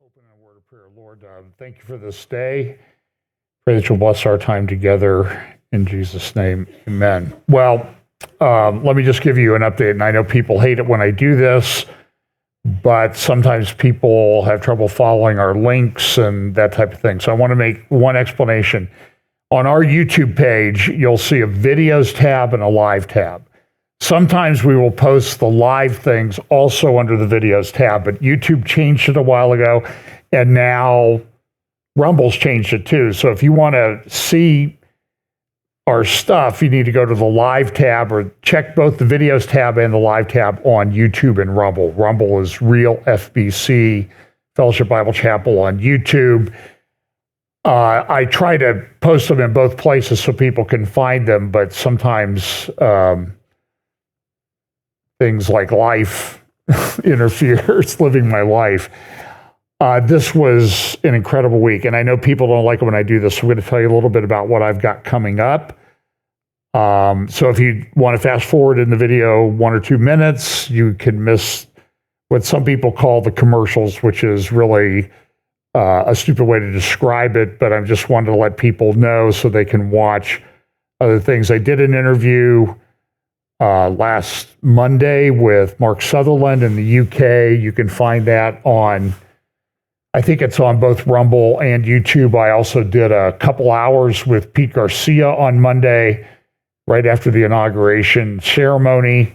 Open in a word of prayer. Lord, thank you for this day. Pray that you'll bless our time together. In Jesus' name, amen. Well, let me just give you an update. And I know people hate it when I do this, but sometimes people have trouble following our links and that type of thing. So I want to make one explanation. On our YouTube page, you'll see a videos tab and a live tab. Sometimes we will post the live things also under the videos tab, but YouTube changed it a while ago, and now Rumble's changed it too. So if you want to see our stuff, you need to go to the live tab or check both the videos tab and the live tab on YouTube and Rumble. Rumble is Real FBC, Fellowship Bible Chapel on YouTube. I try to post them in both places so people can find them, but sometimes things like life interferes, living my life. This was an incredible week, and I know people don't like it when I do this, so I'm going to tell you a little bit about what I've got coming up. So if you want to fast forward in the video 1 or 2 minutes, you can miss what some people call the commercials, which is really a stupid way to describe it, but I just wanted to let people know so they can watch other things. I did an interview last Monday with Mark Sutherland in the UK. You can find that on, I think it's on both Rumble and YouTube. I also did a couple hours with Pete Garcia on Monday, right after the inauguration ceremony,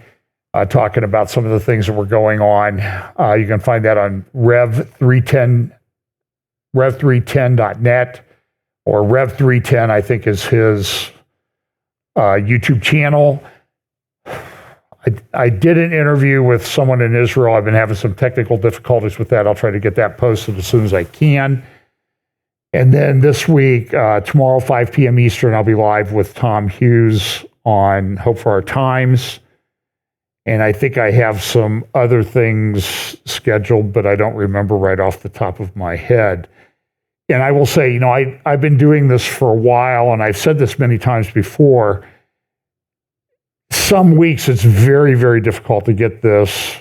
talking about some of the things that were going on. You can find that on rev310.net, or Rev310, I think is his YouTube channel. I did an interview with someone in Israel. I've been having some technical difficulties with that. I'll try to get that posted as soon as I can. And then this week, tomorrow, 5 p.m. Eastern, I'll be live with Tom Hughes on Hope for Our Times. And I think I have some other things scheduled, but I don't remember right off the top of my head. And I will say, you know, I've been doing this for a while, and I've said this many times before. Some weeks it's very, very difficult to get this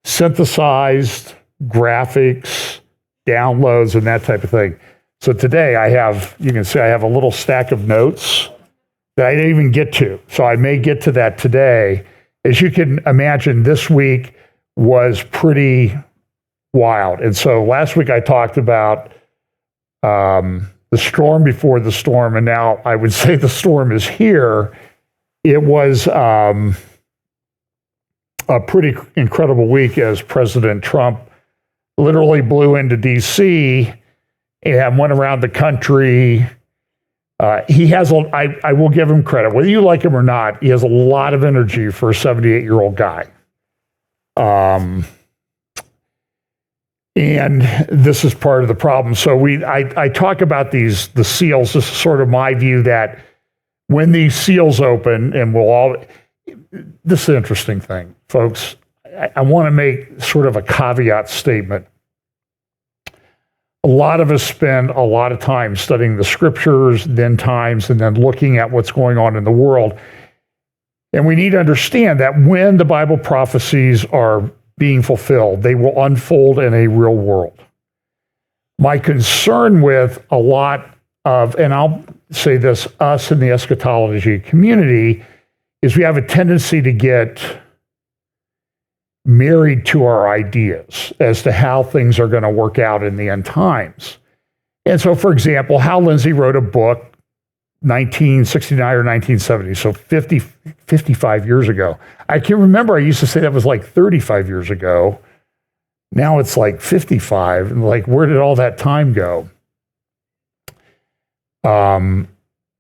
synthesized, graphics, downloads, and that type of thing. So today you can see I have a little stack of notes that I didn't even get to. So I may get to that today. As you can imagine, this week was pretty wild. And so last week I talked about the storm before the storm, and now I would say the storm is here. It was a pretty incredible week as President Trump literally blew into D.C. and went around the country. He has, I will give him credit, whether you like him or not, he has a lot of energy for a 78-year-old guy. And this is part of the problem. So I talk about the seals. This is sort of my view that when these seals open, and this is an interesting thing, folks. I want to make sort of a caveat statement. A lot of us spend a lot of time studying the scriptures, then times, and then looking at what's going on in the world. And we need to understand that when the Bible prophecies are being fulfilled, they will unfold in a real world. My concern with a lot of, and I'll say this, us in the eschatology community, is we have a tendency to get married to our ideas as to how things are going to work out in the end times. And so, for example, Hal Lindsey wrote a book 1969 or 1970, so 55 years ago. I can remember I used to say that was like 35 years ago. Now it's like 55. And like, where did all that time go? And,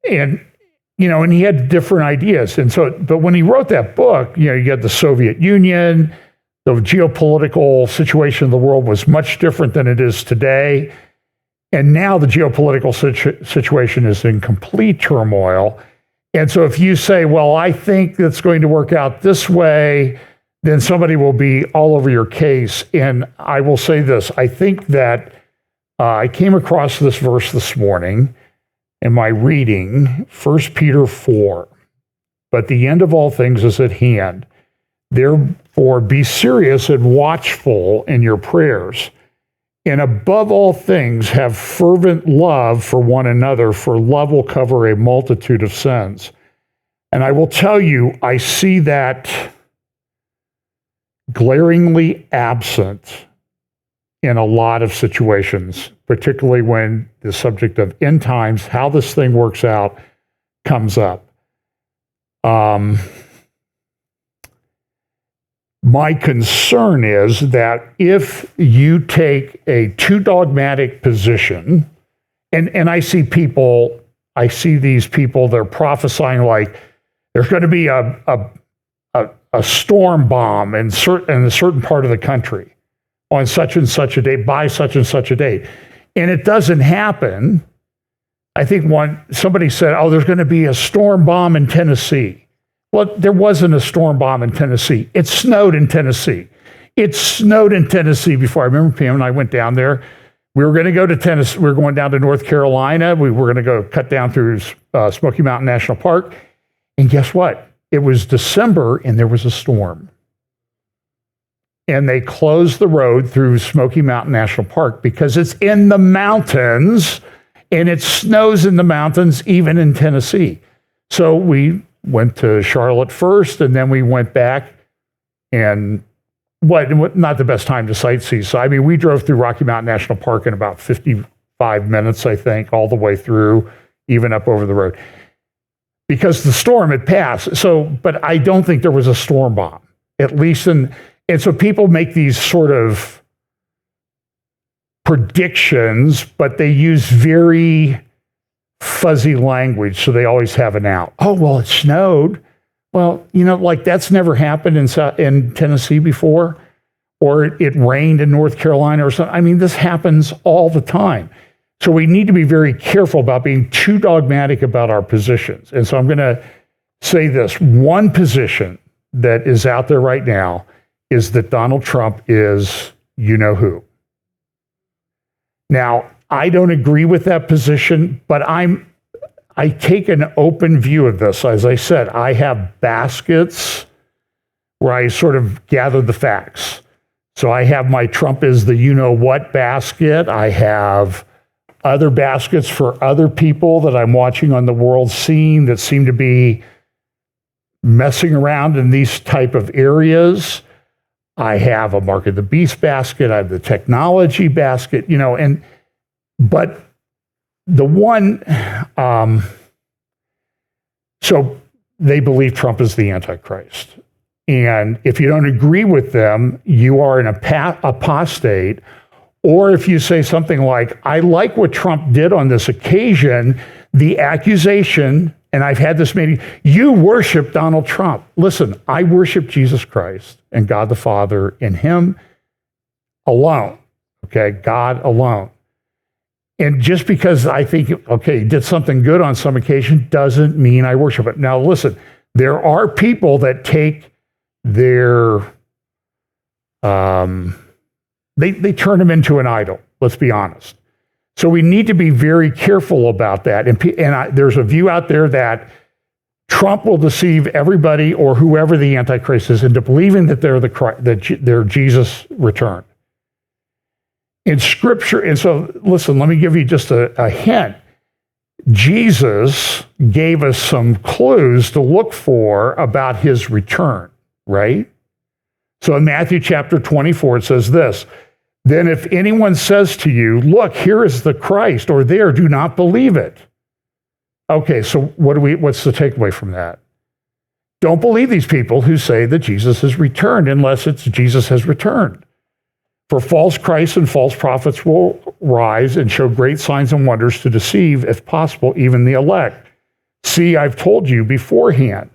you know, and he had different ideas. And so, but when he wrote that book, you know, you got the Soviet Union, the geopolitical situation of the world was much different than it is today. And now the geopolitical situation is in complete turmoil. And so if you say, well, I think it's going to work out this way, then somebody will be all over your case. And I will say this, I think that I came across this verse this morning in my reading, 1 Peter 4. But the end of all things is at hand. Therefore, be serious and watchful in your prayers. And above all things, have fervent love for one another, for love will cover a multitude of sins. And I will tell you, I see that glaringly absent in a lot of situations, particularly when the subject of end times, how this thing works out, comes up. My concern is that if you take a too dogmatic position, and I see these people, they're prophesying like there's going to be a storm bomb in a certain part of the country on such and such a date, by such and such a date. And it doesn't happen. I think somebody said, oh, there's going to be a storm bomb in Tennessee. Well, there wasn't a storm bomb in Tennessee. It snowed in Tennessee. It snowed in Tennessee before. I remember Pam and I went down there. We were going to go to Tennessee. We were going down to North Carolina. We were going to go cut down through Smoky Mountain National Park. And guess what? It was December and there was a storm. And they closed the road through Smoky Mountain National Park because it's in the mountains and it snows in the mountains, even in Tennessee. So we went to Charlotte first, and then we went back, and not the best time to sightsee. So, I mean, we drove through Rocky Mountain National Park in about 55 minutes, I think, all the way through, even up over the road, because the storm had passed. So, but I don't think there was a storm bomb, at least and so people make these sort of predictions, but they use very fuzzy language, so they always have an out. Oh, well, it snowed. Well, like that's never happened in Tennessee before, or it rained in North Carolina or something. I mean, this happens all the time. So we need to be very careful about being too dogmatic about our positions. And so I'm going to say this. One position that is out there right now is that Donald Trump is you-know-who. Now, I don't agree with that position, but I take an open view of this. As I said, I have baskets where I sort of gather the facts. So I have my Trump is the you-know-what basket. I have other baskets for other people that I'm watching on the world scene that seem to be messing around in these type of areas. I have a Mark of the Beast basket. I have the technology basket, but the one, so they believe Trump is the Antichrist. And if you don't agree with them, you are an apostate. Or if you say something like, I like what Trump did on this occasion, the accusation, and I've had this meeting, you worship Donald Trump. Listen, I worship Jesus Christ and God the Father in him alone, okay? God alone. And just because I think, okay, he did something good on some occasion doesn't mean I worship it. Now, listen, there are people that take their, they turn him into an idol, let's be honest. So we need to be very careful about that. And there's a view out there that Trump will deceive everybody or whoever the Antichrist is into believing that they're Jesus returned. In Scripture, and so listen, let me give you just a hint. Jesus gave us some clues to look for about his return, right? So in Matthew chapter 24, it says this, then if anyone says to you, look, here is the Christ, or there, do not believe it. Okay, so what's the takeaway from that? Don't believe these people who say that Jesus has returned unless it's Jesus has returned. For false Christs and false prophets will rise and show great signs and wonders to deceive, if possible, even the elect. See, I've told you beforehand.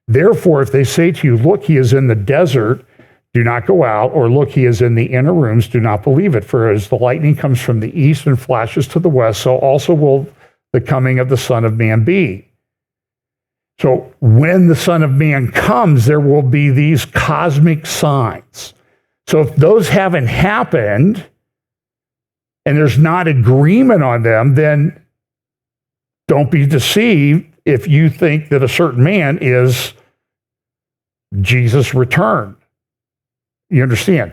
Therefore, if they say to you, look, he is in the desert, do not go out, or look, he is in the inner rooms, do not believe it. For as the lightning comes from the east and flashes to the west, so also will the coming of the Son of Man be. So when the Son of Man comes, there will be these cosmic signs. So if those haven't happened and there's not agreement on them, then don't be deceived if you think that a certain man is Jesus returned. You understand?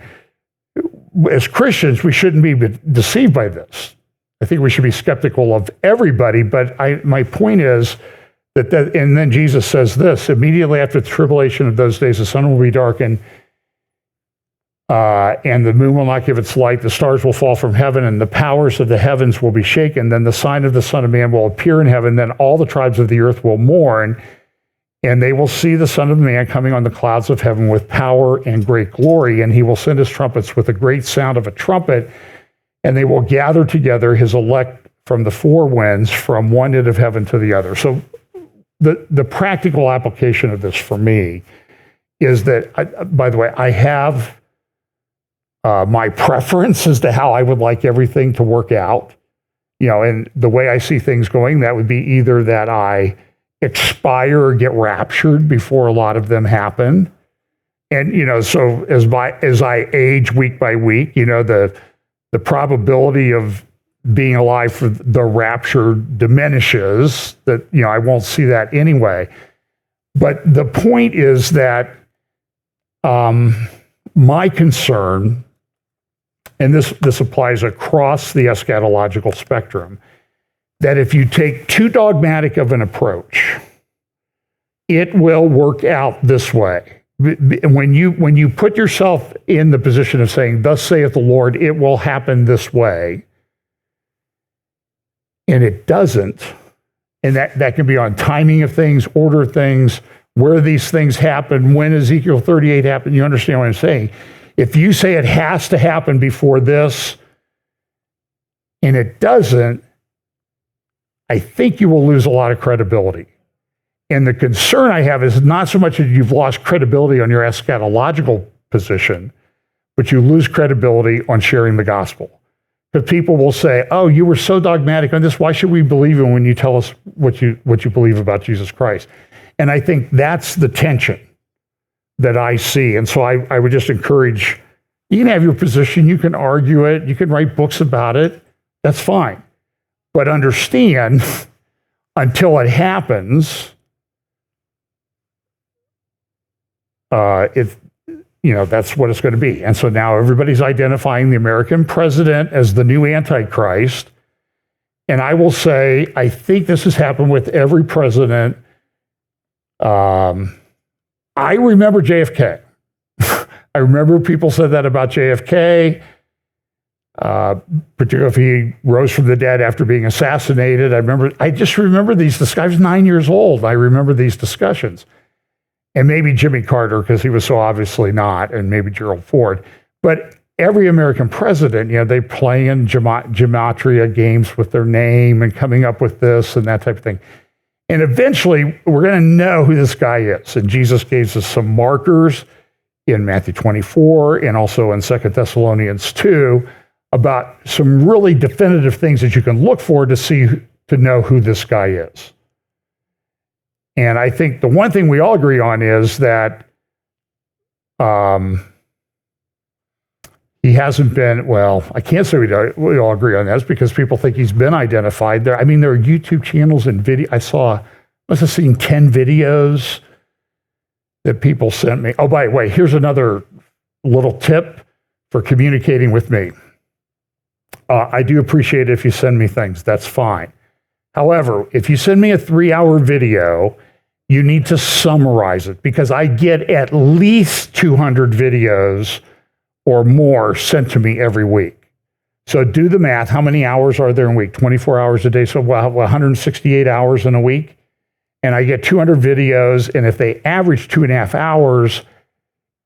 As Christians, we shouldn't be deceived by this. I think we should be skeptical of everybody, but my point is that, and then Jesus says this, immediately after the tribulation of those days, the sun will be darkened, and the moon will not give its light, the stars will fall from heaven, and the powers of the heavens will be shaken. Then the sign of the Son of Man will appear in heaven, then all the tribes of the earth will mourn, and they will see the Son of Man coming on the clouds of heaven with power and great glory, and he will send his trumpets with a great sound of a trumpet, and they will gather together his elect from the four winds, from one end of heaven to the other. So the practical application of this for me is that, by the way, I have my preference as to how I would like everything to work out. And the way I see things going, that would be either that I expire or get raptured before a lot of them happen. And, so as I age week by week, the probability of being alive for the rapture diminishes, that, I won't see that anyway. But the point is that my concern, and this applies across the eschatological spectrum, that if you take too dogmatic of an approach, it will work out this way. When you put yourself in the position of saying, "Thus saith the Lord, it will happen this way," and it doesn't, and that can be on timing of things, order of things, where these things happen, when Ezekiel 38 happened, you understand what I'm saying? If you say it has to happen before this, and it doesn't, I think you will lose a lot of credibility. And the concern I have is not so much that you've lost credibility on your eschatological position, but you lose credibility on sharing the gospel. Because people will say, "Oh, you were so dogmatic on this. Why should we believe you when you tell us what you believe about Jesus Christ?" And I think that's the tension that I see. And so I would just encourage, you can have your position, you can argue it, you can write books about it, that's fine. But understand, until it happens, that's what it's going to be. And so now everybody's identifying the American president as the new Antichrist. And I will say, I think this has happened with every president. I remember JFK. I remember people said that about JFK, particularly if he rose from the dead after being assassinated. I just remember these discussions. I was 9 years old. I remember these discussions. And maybe Jimmy Carter, because he was so obviously not, and maybe Gerald Ford. But every American president, they play in gematria games with their name and coming up with this and that type of thing. And eventually, we're going to know who this guy is. And Jesus gave us some markers in Matthew 24 and also in 2 Thessalonians 2 about some really definitive things that you can look for to know who this guy is. And I think the one thing we all agree on is that he hasn't been, well, I can't say we all agree on this because people think he's been identified. There are YouTube channels and video. I must have seen 10 videos that people sent me. Oh, by the way, here's another little tip for communicating with me. I do appreciate it if you send me things. That's fine. However, if you send me a 3-hour video, you need to summarize it because I get at least 200 videos or more sent to me every week. So do the math. How many hours are there in a week? 24 hours a day. So 168 hours in a week. And I get 200 videos. And if they average 2.5 hours,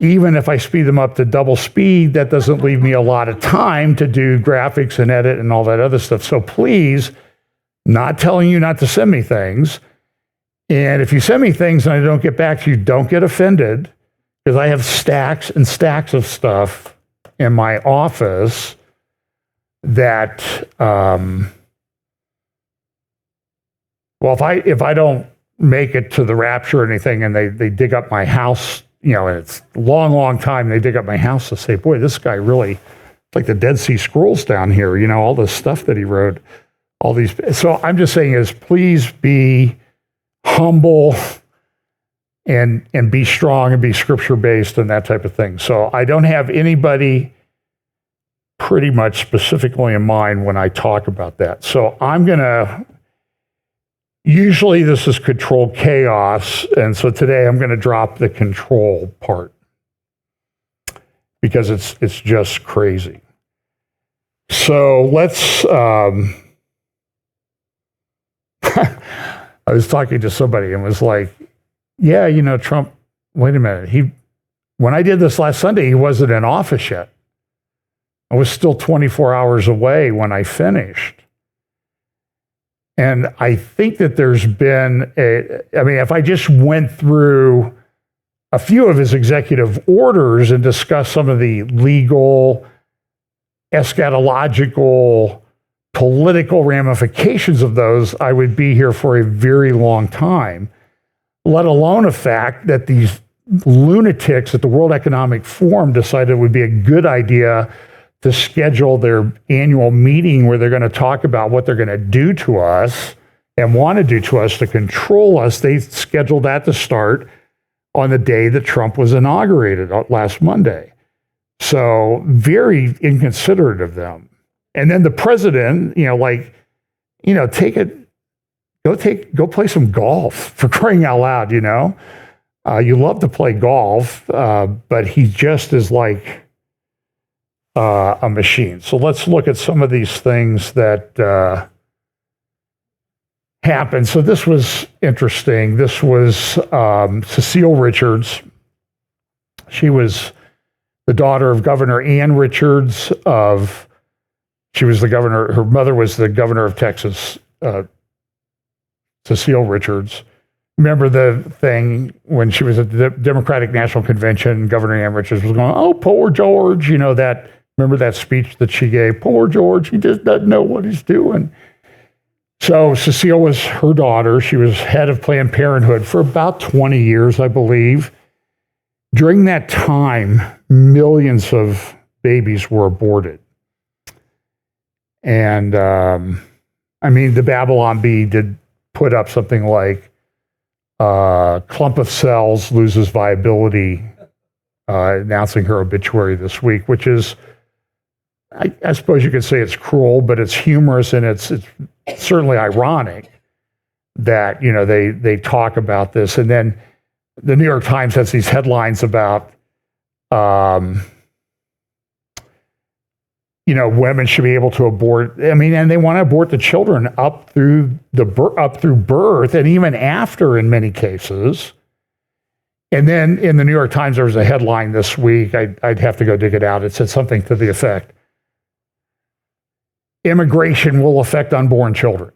even if I speed them up to double speed, that doesn't leave me a lot of time to do graphics and edit and all that other stuff. So please, not telling you not to send me things. And if you send me things and I don't get back to you, don't get offended, because I have stacks and stacks of stuff in my office that, if I don't make it to the rapture or anything and they dig up my house, and it's a long, long time, they dig up my house to say, boy, this guy really, it's like the Dead Sea Scrolls down here, all this stuff that he wrote, all these. So I'm just saying is please be humble and be strong and be scripture-based and that type of thing. So I don't have anybody pretty much specifically in mind when I talk about that. So I'm going to, usually this is controlled chaos, and so today I'm going to drop the control part because it's just crazy. So let's, I was talking to somebody and was like, yeah, Trump, wait a minute. When I did this last Sunday, he wasn't in office yet. I was still 24 hours away when I finished. And I think that there's been if I just went through a few of his executive orders and discussed some of the legal, eschatological, political ramifications of those, I would be here for a very long time, let alone the fact that these lunatics at the World Economic Forum decided it would be a good idea to schedule their annual meeting where they're going to talk about what they're going to do to us and want to do to us to control us. They scheduled that to start on the day that Trump was inaugurated last Monday. So very inconsiderate of them. And then the president, go play some golf, for crying out loud, you love to play golf, but he just is like a machine. So let's look at some of these things that happened. So this was interesting. This was Cecile Richards. She was the daughter of Governor Ann Richards she was the governor, her mother was the governor of Texas, Cecile Richards. Remember the thing when she was at the Democratic National Convention, Governor Ann Richards was going, oh, poor George, remember that speech that she gave? Poor George, he just doesn't know what he's doing. So Cecile was her daughter. She was head of Planned Parenthood for about 20 years, I believe. During that time, millions of babies were aborted. And, the Babylon Bee did put up something like, clump of cells loses viability, announcing her obituary this week, which is, I suppose you could say it's cruel, but it's humorous and it's certainly ironic that, they talk about this. And then the New York Times has these headlines about, women should be able to abort. And they want to abort the children up through birth and even after in many cases. And then in the New York Times, there was a headline this week. I'd have to go dig it out. It said something to the effect, immigration will affect unborn children.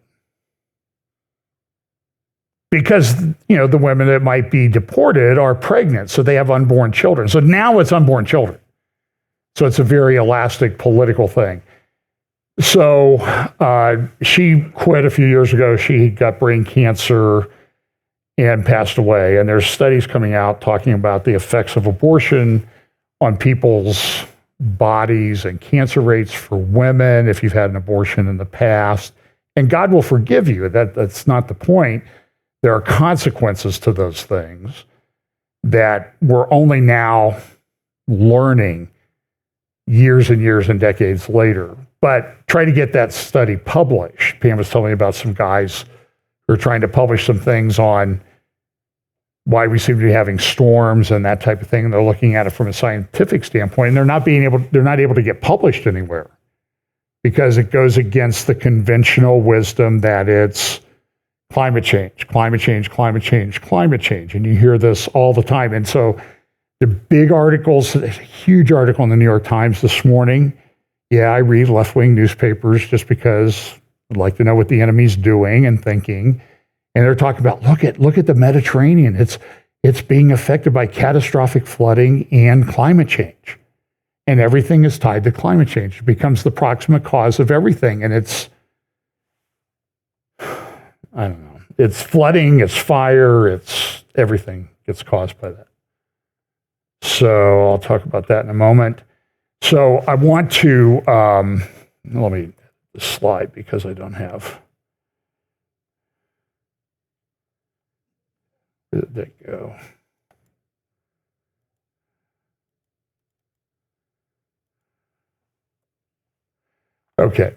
Because, the women that might be deported are pregnant, so they have unborn children. So now it's unborn children. So it's a very elastic political thing. So she quit a few years ago. She got brain cancer and passed away. And there's studies coming out talking about the effects of abortion on people's bodies and cancer rates for women if you've had an abortion in the past. And God will forgive you. That's not the point. There are consequences to those things that we're only now learning years and years and decades later. But try to get that study published. Pam was telling me about some guys who are trying to publish some things on why we seem to be having storms and that type of thing. And they're looking at it from a scientific standpoint, and they're not able to get published anywhere because it goes against the conventional wisdom that it's climate change, climate change, climate change, climate change. And you hear this all the time. And so the big articles, a huge article in the New York Times this morning. Yeah, I read left-wing newspapers just because I'd like to know what the enemy's doing and thinking. And they're talking about, look at the Mediterranean. It's being affected by catastrophic flooding and climate change. And everything is tied to climate change. It becomes the proximate cause of everything. And it's, I don't know, it's flooding, it's fire, it's everything gets caused by that. So I'll talk about that in a moment. So I want to, let me slide because I don't have, where did that go? Okay.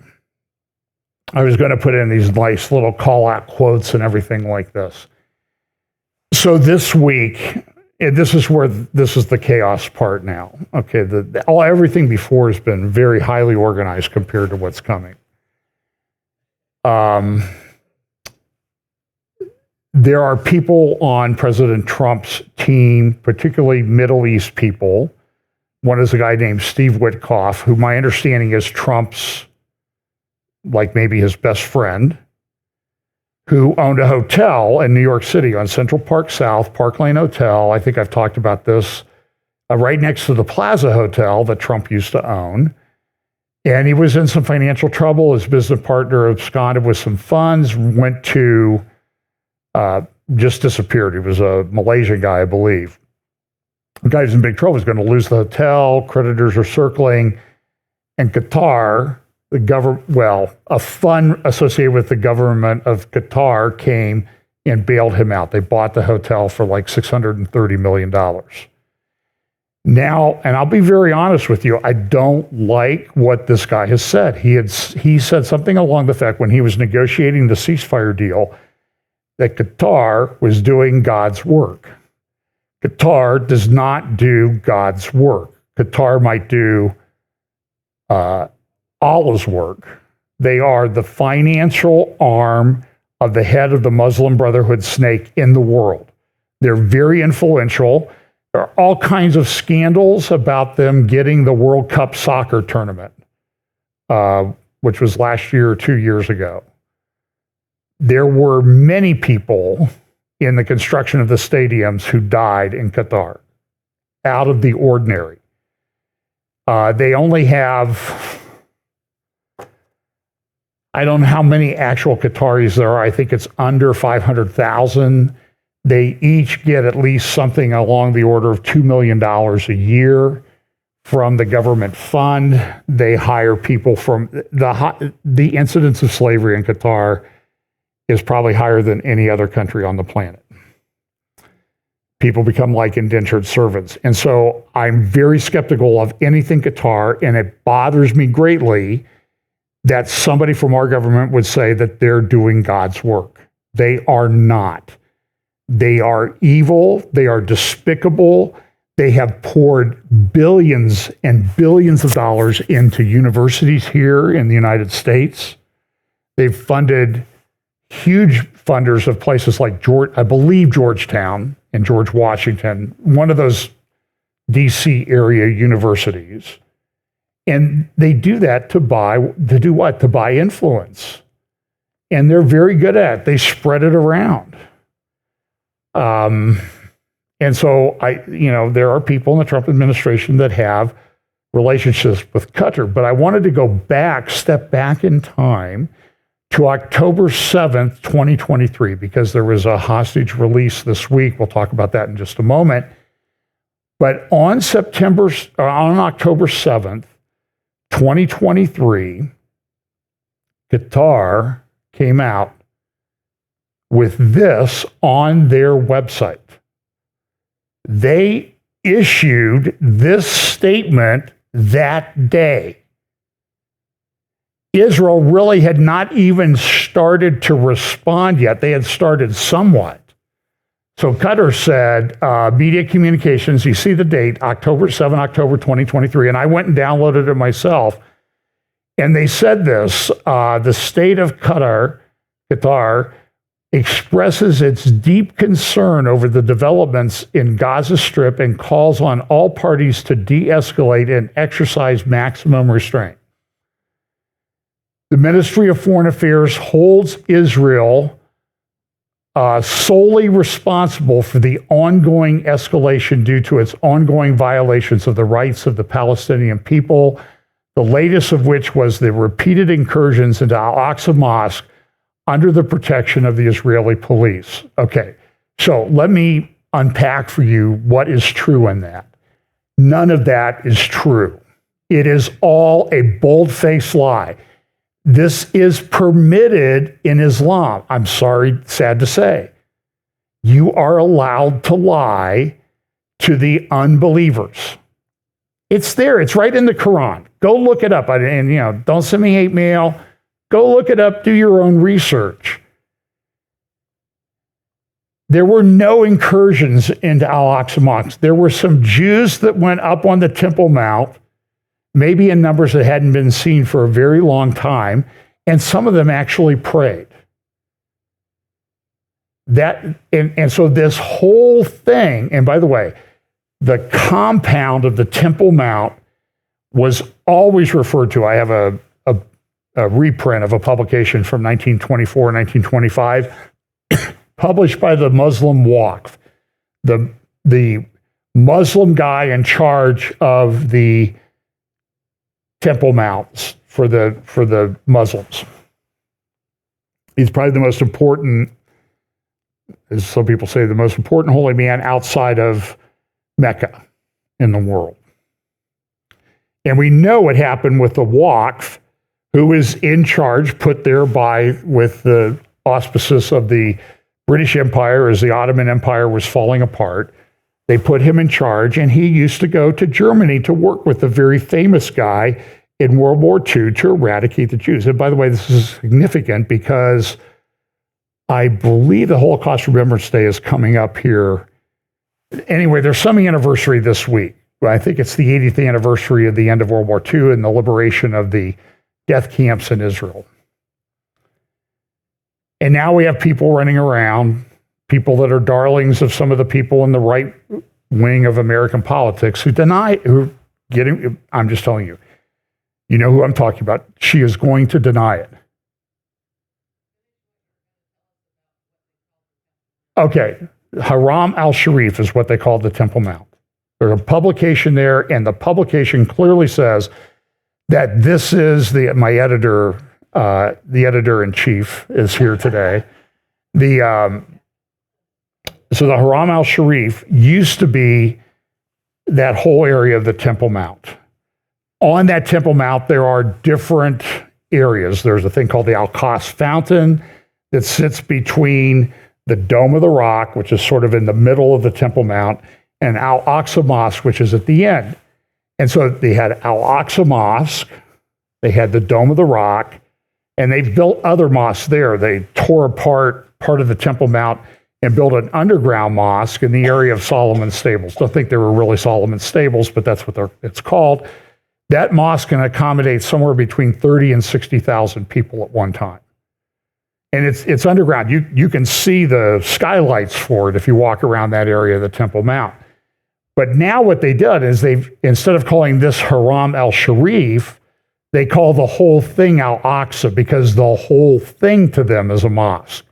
I was going to put in these nice little call-out quotes and everything like this. So this week, this is the chaos part now. Okay, everything before has been very highly organized compared to what's coming. There are people on President Trump's team, particularly Middle East people. One is a guy named Steve Witkoff, who my understanding is Trump's, like maybe his best friend, who owned a hotel in New York City on Central Park South, Park Lane Hotel. I think I've talked about this, right next to the Plaza Hotel that Trump used to own. And he was in some financial trouble. His business partner absconded with some funds, went to, just disappeared. He was a Malaysian guy, I believe. The guy who's in big trouble is going to lose the hotel. Creditors are circling. And Qatar, a fund associated with the government of Qatar came and bailed him out. They bought the hotel for like $630 million. Now, and I'll be very honest with you, I don't like what this guy has said. He said something along the fact when he was negotiating the ceasefire deal that Qatar was doing God's work. Qatar does not do God's work. Qatar might do Allah's work. They are the financial arm of the head of the Muslim Brotherhood snake in the world. They're very influential. There are all kinds of scandals about them getting the World Cup soccer tournament, which was last year or 2 years ago. There were many people in the construction of the stadiums who died in Qatar, out of the ordinary. They only have, I don't know how many actual Qataris there are. I think it's under 500,000. They each get at least something along the order of $2 million a year from the government fund. They hire people from the incidence of slavery in Qatar is probably higher than any other country on the planet. People become like indentured servants. And so I'm very skeptical of anything Qatar, and it bothers me greatly that somebody from our government would say that they're doing God's work. They are not. They are evil. They are despicable. They have poured billions and billions of dollars into universities here in the United States. They've funded huge funders of places like Georgetown and George Washington, one of those DC area universities. And they do that to do what? To buy influence. And they're very good at it. They spread it around. And so there are people in the Trump administration that have relationships with Qatar, but I wanted to step back in time to October 7th, 2023, because there was a hostage release this week. We'll talk about that in just a moment. But on October 7th, 2023, Qatar came out with this on their website. They issued this statement that day. Israel really had not even started to respond yet. They had started somewhat. So Qatar said, media communications, you see the date, October 2023, and I went and downloaded it myself. And they said this, the state of Qatar expresses its deep concern over the developments in Gaza Strip and calls on all parties to de-escalate and exercise maximum restraint. The Ministry of Foreign Affairs holds Israel solely responsible for the ongoing escalation due to its ongoing violations of the rights of the Palestinian people, the latest of which was the repeated incursions into Al-Aqsa Mosque under the protection of the Israeli police. Okay, so let me unpack for you what is true in that. None of that is true. It is all a bold-faced lie. This is permitted in Islam. I'm sorry, sad to say. You are allowed to lie to the unbelievers. It's there. It's right in the Quran. Go look it up. And don't send me hate mail. Go look it up. Do your own research. There were no incursions into Al-Aqsa Mosque. There were some Jews that went up on the Temple Mount, maybe in numbers that hadn't been seen for a very long time, and some of them actually prayed. And so this whole thing, and by the way, the compound of the Temple Mount was always referred to. I have a reprint of a publication from 1924, 1925, published by the Muslim Waqf, the Muslim guy in charge of the Temple Mounts for the Muslims. He's probably the most important, as some people say, the most important holy man outside of Mecca in the world. And we know what happened with the Waqf, who is in charge, put there with the auspices of the British Empire as the Ottoman Empire was falling apart. They put him in charge, and he used to go to Germany to work with a very famous guy in World War II to eradicate the Jews. And by the way, this is significant because I believe the Holocaust Remembrance Day is coming up here. Anyway, there's some anniversary this week. I think it's the 80th anniversary of the end of World War II and the liberation of the death camps in Israel. And now we have people running around, people that are darlings of some of the people in the right wing of American politics I'm just telling you, you know who I'm talking about. She is going to deny it. Okay, Haram al-Sharif is what they call the Temple Mount. There's a publication there, and the publication clearly says that this is my editor, the editor-in-chief is here today. So the Haram al-Sharif used to be that whole area of the Temple Mount. On that Temple Mount, there are different areas. There's a thing called the Al-Qas Fountain that sits between the Dome of the Rock, which is sort of in the middle of the Temple Mount, and Al-Aqsa Mosque, which is at the end. And so they had Al-Aqsa Mosque, they had the Dome of the Rock, and they've built other mosques there. They tore apart part of the Temple Mount and built an underground mosque in the area of Solomon's Stables. Don't think they were really Solomon's Stables, but that's what it's called. That mosque can accommodate somewhere between 30 and 60,000 people at one time. And it's underground. You can see the skylights for it if you walk around that area of the Temple Mount. But now what they did is instead of calling this Haram al-Sharif, they call the whole thing Al-Aqsa because the whole thing to them is a mosque.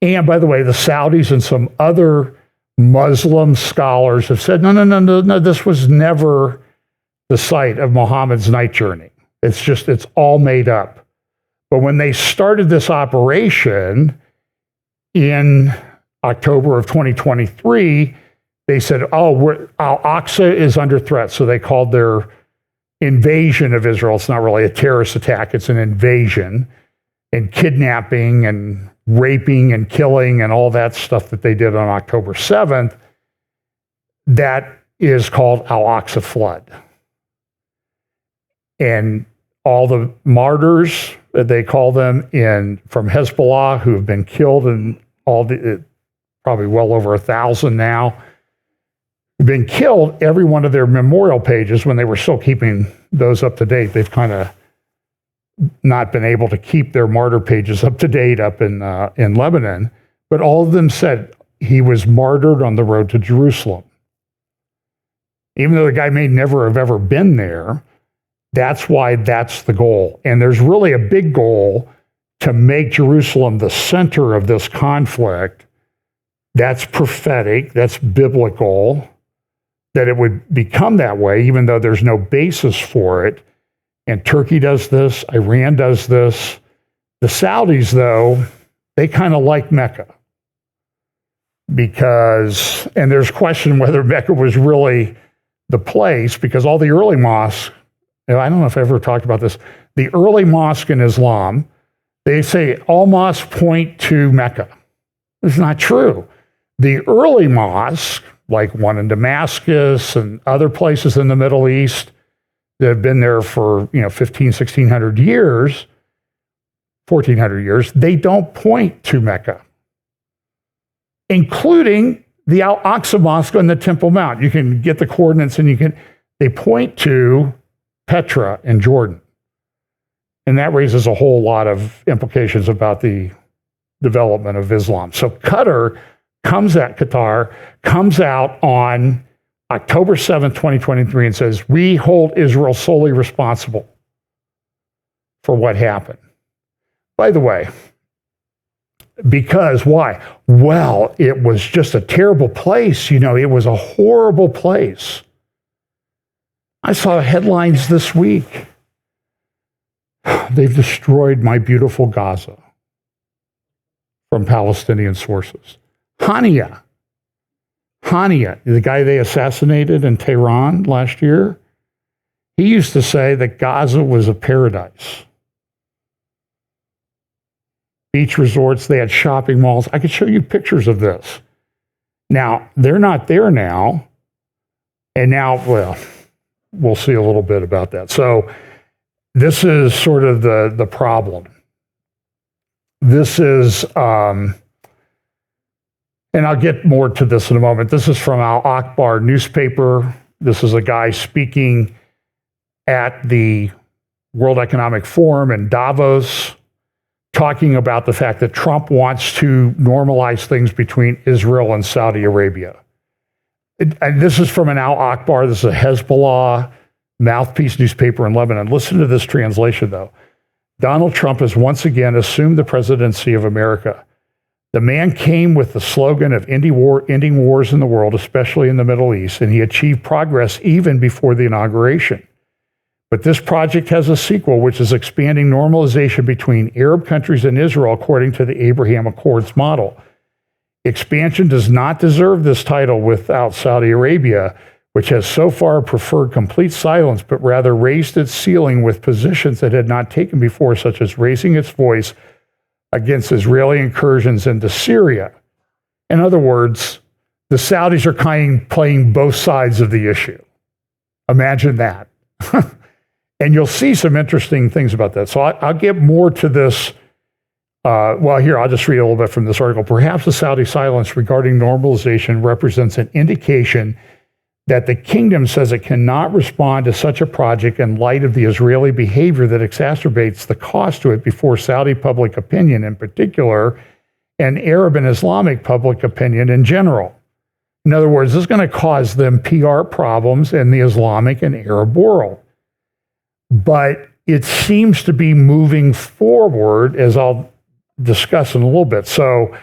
And by the way, the Saudis and some other Muslim scholars have said, no, this was never the site of Muhammad's night journey. It's all made up. But when they started this operation in October of 2023, they said, Al-Aqsa is under threat. So they called their invasion of Israel. It's not really a terrorist attack. It's an invasion and kidnapping and raping and killing and all that stuff that they did on October 7th. That is called Al-Aqsa Flood. And all the martyrs, they call them, from Hezbollah, who have been killed, and probably well over 1,000 now, have been killed. Every one of their memorial pages, when they were still keeping those up to date, they've kind of not been able to keep their martyr pages up to date up in Lebanon. But all of them said he was martyred on the road to Jerusalem. Even though the guy may never have ever been there, that's why that's the goal. And there's really a big goal to make Jerusalem the center of this conflict. That's prophetic, that's biblical, that it would become that way, even though there's no basis for it. And Turkey does this, Iran does this. The Saudis, though, they kind of like Mecca. And there's question whether Mecca was really the place, because all the early mosques, I don't know if I ever talked about this, the early mosque in Islam, they say all mosques point to Mecca. It's not true. The early mosque, like one in Damascus and other places in the Middle East that have been there for 15, 1600 years, 1400 years, they don't point to Mecca, including the Al-Aqsa Mosque and the Temple Mount. You can get the coordinates and they point to Petra in Jordan. And that raises a whole lot of implications about the development of Islam. So Qatar comes out on October 7th, 2023, and says, we hold Israel solely responsible for what happened. By the way, because why? Well, it was just a terrible place. It was a horrible place. I saw headlines this week. They've destroyed my beautiful Gaza, from Palestinian sources. Hania, the guy they assassinated in Tehran last year, he used to say that Gaza was a paradise. Beach resorts, they had shopping malls. I could show you pictures of this. Now, they're not there now. And now, well, we'll see a little bit about that. So this is sort of the problem. This is, and I'll get more to this in a moment. This is from Al Akhbar newspaper. This is a guy speaking at the World Economic Forum in Davos, talking about the fact that Trump wants to normalize things between Israel and Saudi Arabia. And this is from an Al Akhbar. This is a Hezbollah mouthpiece newspaper in Lebanon. Listen to this translation, though. Donald Trump has once again assumed the presidency of America. The man came with the slogan of ending wars in the world, especially in the Middle East, and he achieved progress even before the inauguration. But this project has a sequel, which is expanding normalization between Arab countries and Israel according to the Abraham Accords model. Expansion does not deserve this title without Saudi Arabia, which has so far preferred complete silence, but rather raised its ceiling with positions it had not taken before, such as raising its voice against Israeli incursions into Syria. In other words, the Saudis are playing both sides of the issue. Imagine that. And you'll see some interesting things about that. So I'll get more to this. Here, I'll just read a little bit from this article. Perhaps the Saudi silence regarding normalization represents an indication that the kingdom says it cannot respond to such a project in light of the Israeli behavior that exacerbates the cost to it before Saudi public opinion in particular, and Arab and Islamic public opinion in general. In other words, this is going to cause them PR problems in the Islamic and Arab world. But it seems to be moving forward, as I'll discuss in a little bit. So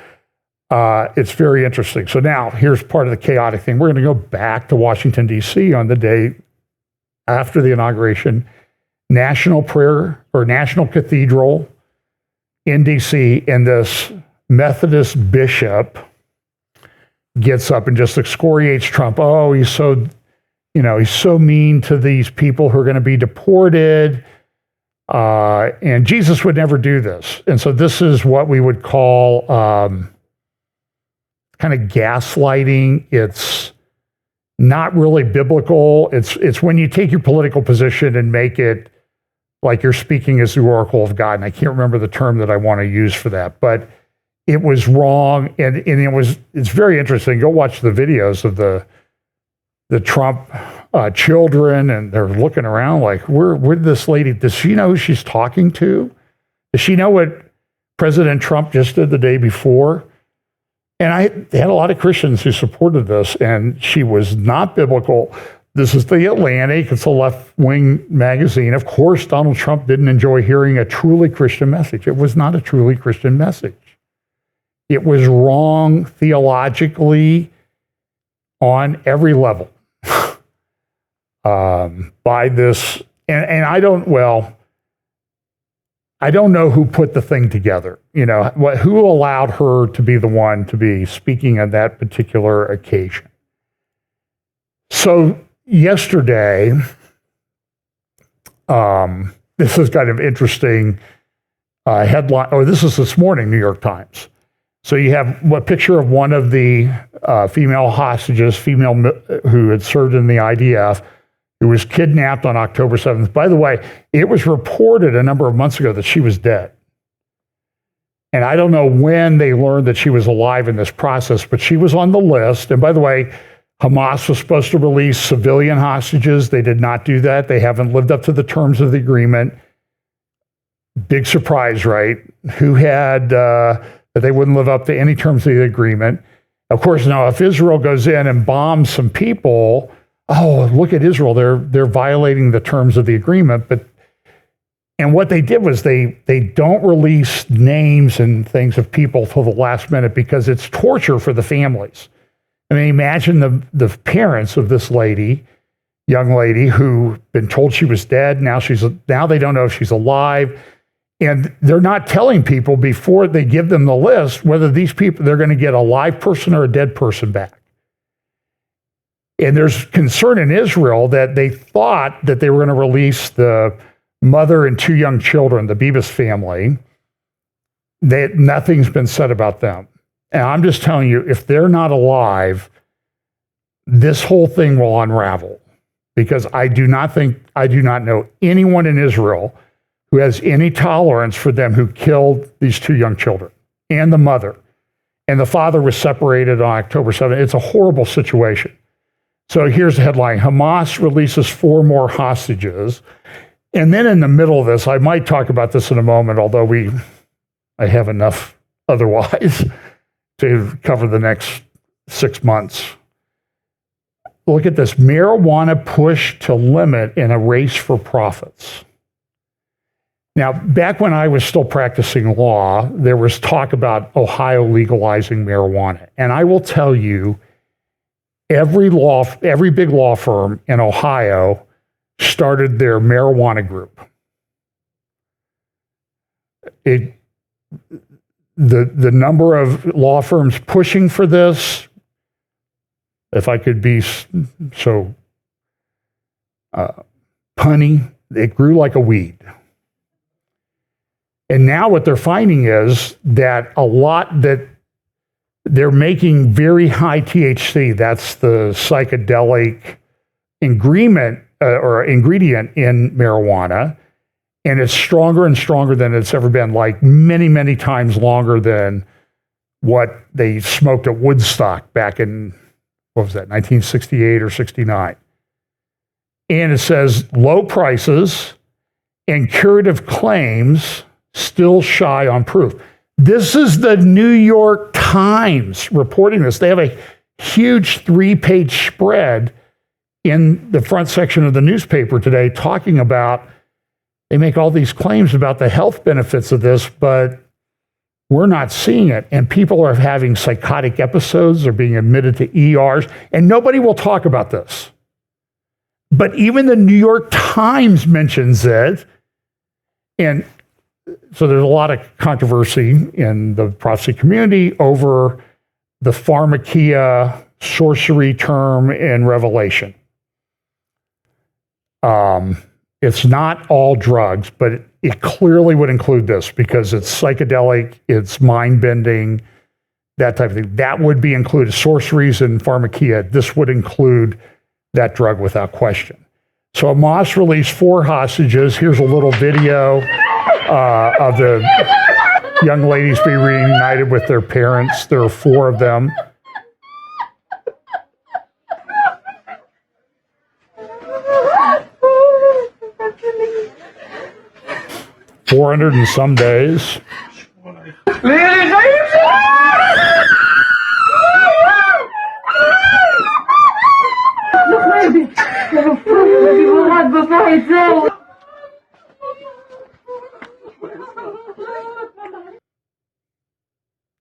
it's very interesting. So now here's part of the chaotic thing. We're going to go back to Washington, D.C. on the day after the inauguration. National Prayer or National Cathedral in D.C. and this Methodist bishop gets up and just excoriates Trump. Oh, he's so mean to these people who are going to be deported. And Jesus would never do this. And so this is what we would call kind of gaslighting. It's not really biblical. It's when you take your political position and make it like you're speaking as the oracle of God. And I can't remember the term that I want to use for that, but it was wrong. And it's very interesting. Go watch the videos of the Trump children, and they're looking around like, where did this lady, does she know who she's talking to? Does she know what President Trump just did the day before? And they had a lot of Christians who supported this, and she was not biblical. This is the Atlantic. It's a left-wing magazine. Of course, Donald Trump didn't enjoy hearing a truly Christian message. It was not a truly Christian message. It was wrong theologically on every level. By this, and I don't know who put the thing together. Who allowed her to be the one to be speaking on that particular occasion. So yesterday, this is kind of interesting headline, or this is this morning, New York Times. So you have a picture of one of the female hostages, who had served in the IDF, who was kidnapped on October 7th. By the way, it was reported a number of months ago that she was dead. And I don't know when they learned that she was alive in this process, but she was on the list. And by the way, Hamas was supposed to release civilian hostages. They did not do that. They haven't lived up to the terms of the agreement. Big surprise, right? Who had that they wouldn't live up to any terms of the agreement. Of course, now if Israel goes in and bombs some people, oh, look at Israel, they're violating the terms of the agreement. And what they did was they don't release names and things of people till the last minute because it's torture for the families. I mean, imagine the parents of this young lady who been told she was dead. Now they don't know if she's alive. And they're not telling people before they give them the list whether these people, they're going to get a live person or a dead person back. And there's concern in Israel that they thought that they were going to release the mother and 2 young children, the Bibas family. Nothing's been said about them. And I'm just telling you, if they're not alive, this whole thing will unravel. Because I do not know anyone in Israel who has any tolerance for them who killed these 2 young children and the mother. And the father was separated on October 7th. It's a horrible situation. So here's the headline. Hamas releases 4 more hostages. And then in the middle of this, I might talk about this in a moment, although I have enough otherwise to cover the next 6 months. Look at this. Marijuana push to limit in a race for profits. Now, back when I was still practicing law, there was talk about Ohio legalizing marijuana. And I will tell you, every big law firm in Ohio started their marijuana group. The number of law firms pushing for this, if I could be so punny, it grew like a weed. And now what they're finding is that that they're making very high THC. That's the psychedelic ingredient in marijuana. And it's stronger and stronger than it's ever been, like many, many times longer than what they smoked at Woodstock back in, 1968 or 69. And it says low prices and curative claims still shy on proof. This is the New York Times reporting this. They have a huge 3-page spread in the front section of the newspaper today talking about, they make all these claims about the health benefits of this, but we're not seeing it. And people are having psychotic episodes, they're being admitted to ERs, and nobody will talk about this. But even the New York Times mentions it. And so there's a lot of controversy in the prophecy community over the pharmakia sorcery term in Revelation. It's not all drugs, but it clearly would include this because it's psychedelic, it's mind-bending, that type of thing. That would be included. Sorceries and pharmakia, this would include that drug without question. So Hamas released 4 hostages. Here's a little video of the young ladies being reunited with their parents. There are 4 of them. 400 and some days.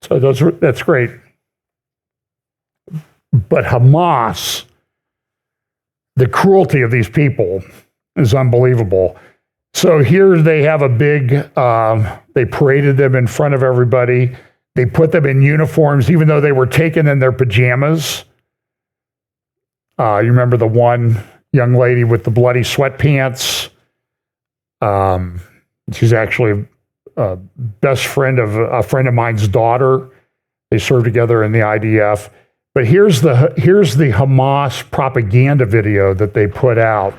So that's great. But Hamas, the cruelty of these people is unbelievable. So here they have a big, they paraded them in front of everybody. They put them in uniforms, even though they were taken in their pajamas. You remember the one young lady with the bloody sweatpants? She's actually a best friend of a friend of mine's daughter. They served together in the IDF. But here's the Hamas propaganda video that they put out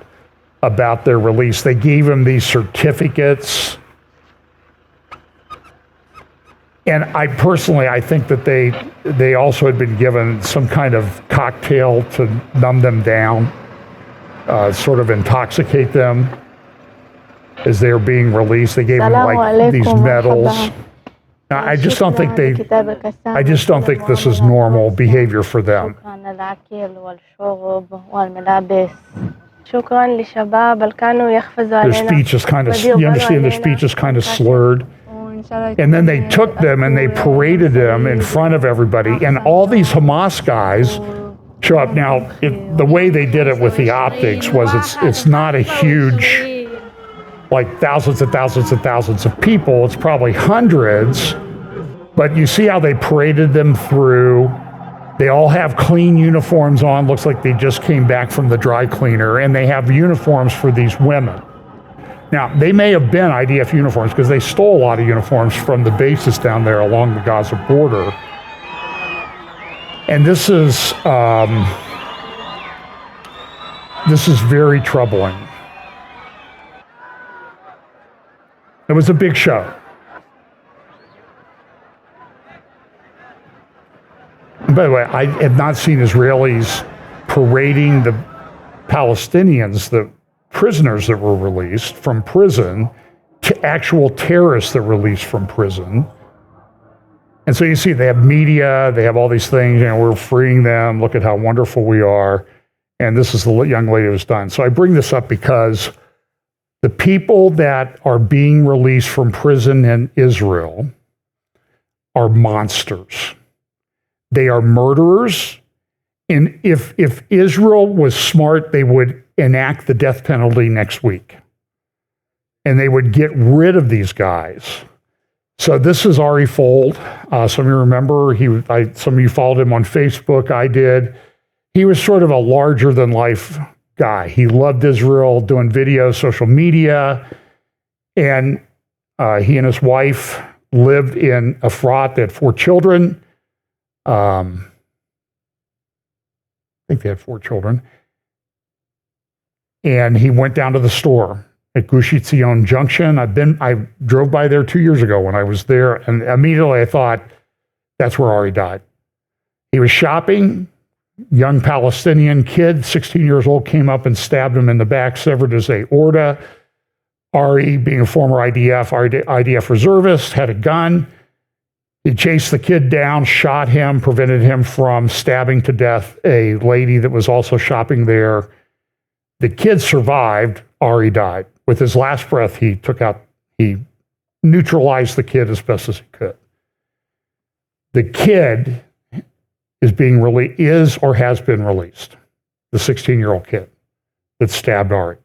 about their release. They gave them these certificates. And I think that they also had been given some kind of cocktail to numb them down, sort of intoxicate them as they were being released. They gave them like these medals. Now, I just don't think this is normal behavior for them. Their speech is kind of, you understand, their speech is kind of slurred. And then they took them and they paraded them in front of everybody. And all these Hamas guys show up. Now, the way they did it with the optics was it's not a huge, like thousands and thousands and thousands of people. It's probably hundreds. But you see how they paraded them through. They all have clean uniforms on. Looks like they just came back from the dry cleaner. And they have uniforms for these women. Now, they may have been IDF uniforms because they stole a lot of uniforms from the bases down there along the Gaza border. And this is very troubling. It was a big show. And by the way, I have not seen Israelis parading the Palestinians, the prisoners that were released from prison, to actual terrorists that were released from prison. And so you see, they have media, they have all these things, we're freeing them, look at how wonderful we are. And this is the young lady who's done. So I bring this up because the people that are being released from prison in Israel are monsters. They are murderers. And if Israel was smart, they would enact the death penalty next week. And they would get rid of these guys. So this is Ari Fold. Some of you remember, some of you followed him on Facebook. I did. He was sort of a larger-than-life guy. He loved Israel, doing videos, social media. And he and his wife lived in Efrat. They had 4 children. I think they had 4 children. And he went down to the store at Gush Etzion Junction. I drove by there 2 years ago when I was there, and immediately I thought, that's where Ari died. He was shopping. Young Palestinian kid, 16 years old, came up and stabbed him in the back, severed his aorta. Ari, being a former IDF reservist, had a gun. He chased the kid down, shot him, prevented him from stabbing to death a lady that was also shopping there. The kid survived. Ari died. With his last breath, he neutralized the kid as best as he could. The kid is or has been released. The 16-year-old kid that stabbed Ari.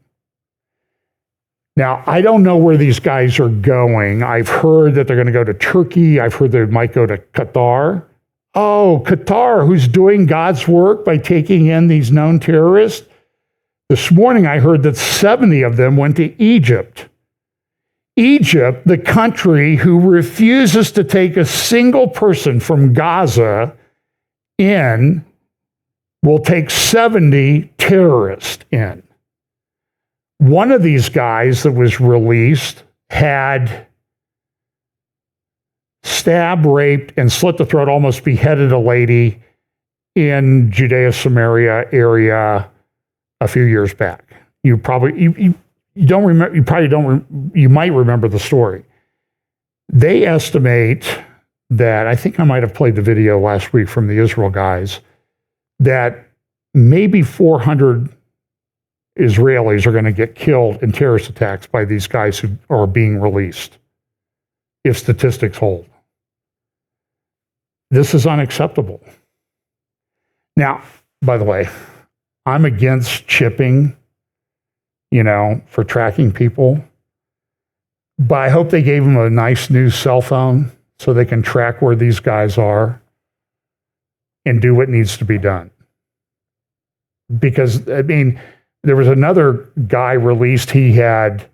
Now, I don't know where these guys are going. I've heard that they're going to go to Turkey. I've heard they might go to Qatar. Oh, Qatar, who's doing God's work by taking in these known terrorists. This morning, I heard that 70 of them went to Egypt. Egypt, the country who refuses to take a single person from Gaza in, will take 70 terrorists in. One of these guys that was released had stabbed, raped, and slit the throat, almost beheaded a lady in Judea, Samaria area a few years back. You probably don't remember. You might remember the story. They estimate that, I think I might have played the video last week from the Israel guys, that maybe 400 Israelis are going to get killed in terrorist attacks by these guys who are being released, if statistics hold. This is unacceptable. Now, by the way, I'm against chipping, for tracking people, but I hope they gave them a nice new cell phone so they can track where these guys are and do what needs to be done. Because, there was another guy released. He had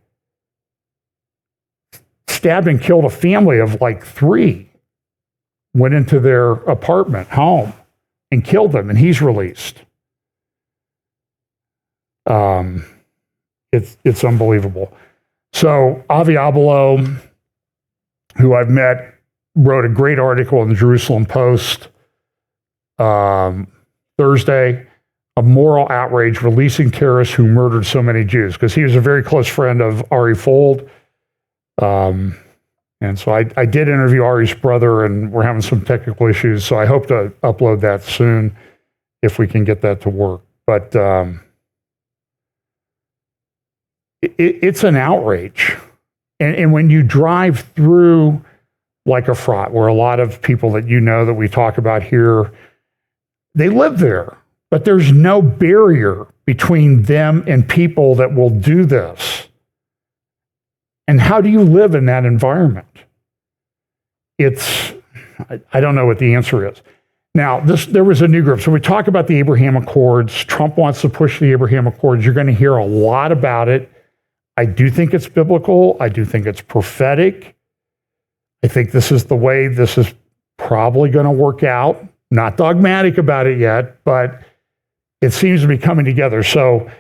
stabbed and killed a family of like 3 went into their apartment, home, and killed them, and he's released. It's unbelievable. So Avi Abelo, who I've met, wrote a great article in the Jerusalem Post Thursday, a moral outrage releasing terrorists who murdered so many Jews, because he was a very close friend of Ari Fold. And so I did interview Ari's brother, and we're having some technical issues, so I hope to upload that soon if we can get that to work. But it's an outrage. And when you drive through like Efrat, where a lot of people that you know that we talk about here, they live there, but there's no barrier between them and people that will do this. And how do you live in that environment? I don't know what the answer is. Now, there was a new group. So we talk about the Abraham Accords. Trump wants to push the Abraham Accords. You're going to hear a lot about it. I do think it's biblical. I do think it's prophetic. I think this is the way this is probably going to work out. Not dogmatic about it yet, but it seems to be coming together. So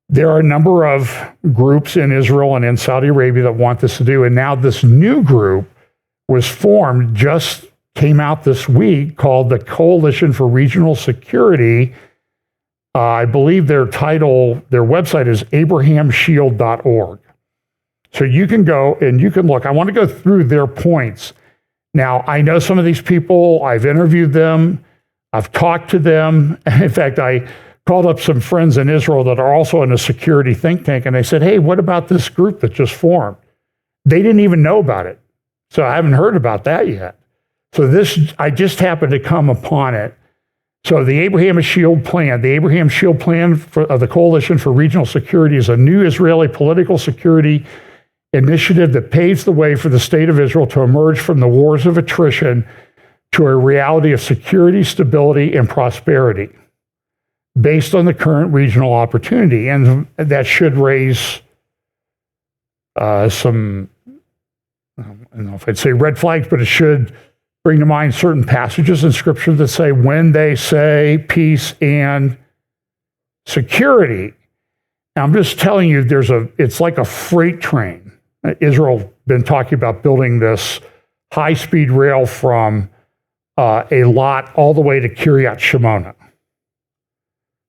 there are a number of groups in Israel and in Saudi Arabia that want this to do. And now this new group was formed, just came out this week, called the Coalition for Regional Security. I believe their website is abrahamshield.org. So you can go and you can look. I want to go through their points. Now, I know some of these people. I've interviewed them. I've talked to them. In fact, I called up some friends in Israel that are also in a security think tank, and they said, hey, what about this group that just formed? They didn't even know about it. So I haven't heard about that yet. So I just happened to come upon it. So the Abraham Shield Plan of the Coalition for Regional Security is a new Israeli political security initiative that paves the way for the state of Israel to emerge from the wars of attrition to a reality of security, stability, and prosperity based on the current regional opportunity. And that should raise some, I don't know if I'd say red flags, but it should bring to mind certain passages in Scripture that say, when they say peace and security. Now, I'm just telling you, it's like a freight train. Israel been talking about building this high-speed rail from a lot all the way to Kiryat Shimona.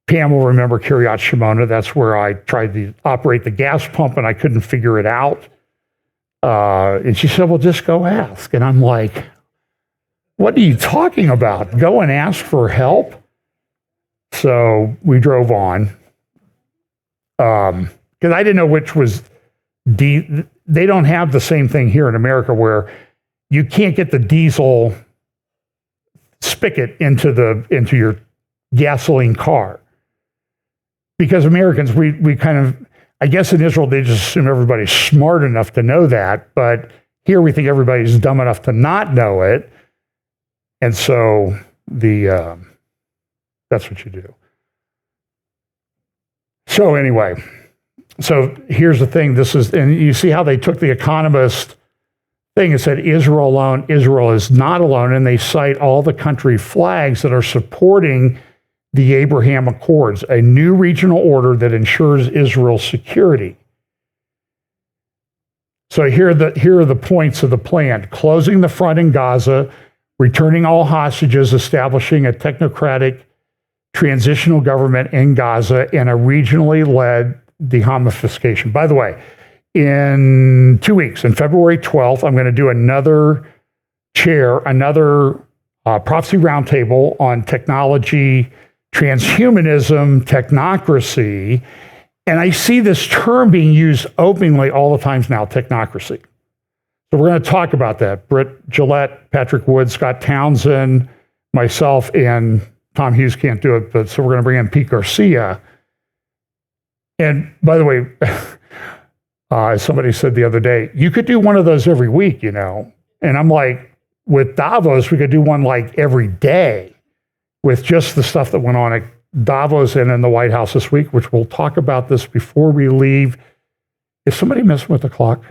Pam will remember Kiryat Shimona. That's where I tried to operate the gas pump, and I couldn't figure it out. And she said, well, just go ask. And I'm like, what are you talking about? Go and ask for help? So we drove on. Because I didn't know which was they don't have the same thing here in America where you can't get the diesel spigot into your gasoline car. Because Americans, we kind of, I guess in Israel, they just assume everybody's smart enough to know that. But here we think everybody's dumb enough to not know it. And so that's what you do. So anyway, so here's the thing. And you see how they took the Economist thing and said Israel alone, Israel is not alone. And they cite all the country flags that are supporting the Abraham Accords, a new regional order that ensures Israel's security. So here are the points of the plan: closing the front in Gaza, returning all hostages, establishing a technocratic transitional government in Gaza, and a regionally led dehumification. By the way, in 2 weeks, on February 12th, I'm going to do another prophecy roundtable on technology, transhumanism, technocracy. And I see this term being used openly all the times now, technocracy. So we're going to talk about that. Britt Gillette, Patrick Wood, Scott Townsend, myself, and Tom Hughes can't do it, but so we're going to bring in Pete Garcia. And by the way, somebody said the other day, you could do one of those every week, you know. And I'm like, with Davos, we could do one like every day with just the stuff that went on at Davos and in the White House this week, which we'll talk about this before we leave. Is somebody messing with the clock?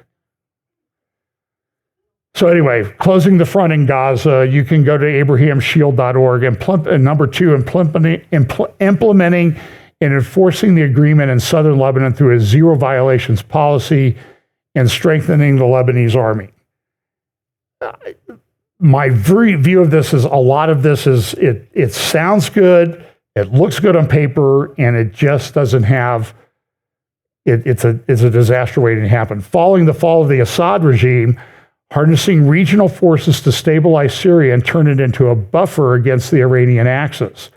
So anyway, closing the front in Gaza, you can go to abrahamshield.org. And number two, implementing and enforcing the agreement in southern Lebanon through a zero violations policy and strengthening the Lebanese army. My view of this is a lot of this is, it sounds good, it looks good on paper, and it just doesn't have, it's a disaster waiting to happen. Following the fall of the Assad regime, harnessing regional forces to stabilize Syria and turn it into a buffer against the Iranian axis.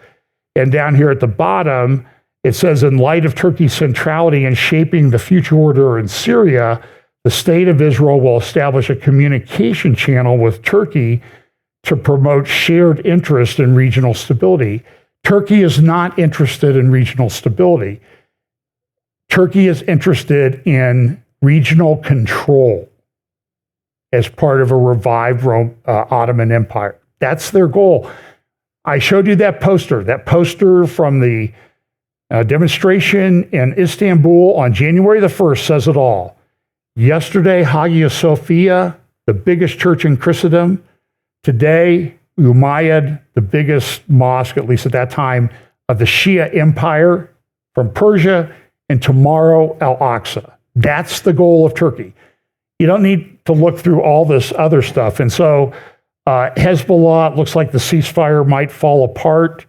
And down here at the bottom, it says, in light of Turkey's centrality in shaping the future order in Syria, the state of Israel will establish a communication channel with Turkey to promote shared interest in regional stability. Turkey is not interested in regional stability. Turkey is interested in regional control as part of a revived Ottoman Empire. That's their goal. I showed you that poster from the demonstration in Istanbul on January the 1st says it all. Yesterday, Hagia Sophia, the biggest church in Christendom. Today, Umayyad, the biggest mosque, at least at that time, of the Shia Empire from Persia. And tomorrow, Al-Aqsa. That's the goal of Turkey. You don't need to look through all this other stuff. And so Hezbollah, it looks like the ceasefire might fall apart.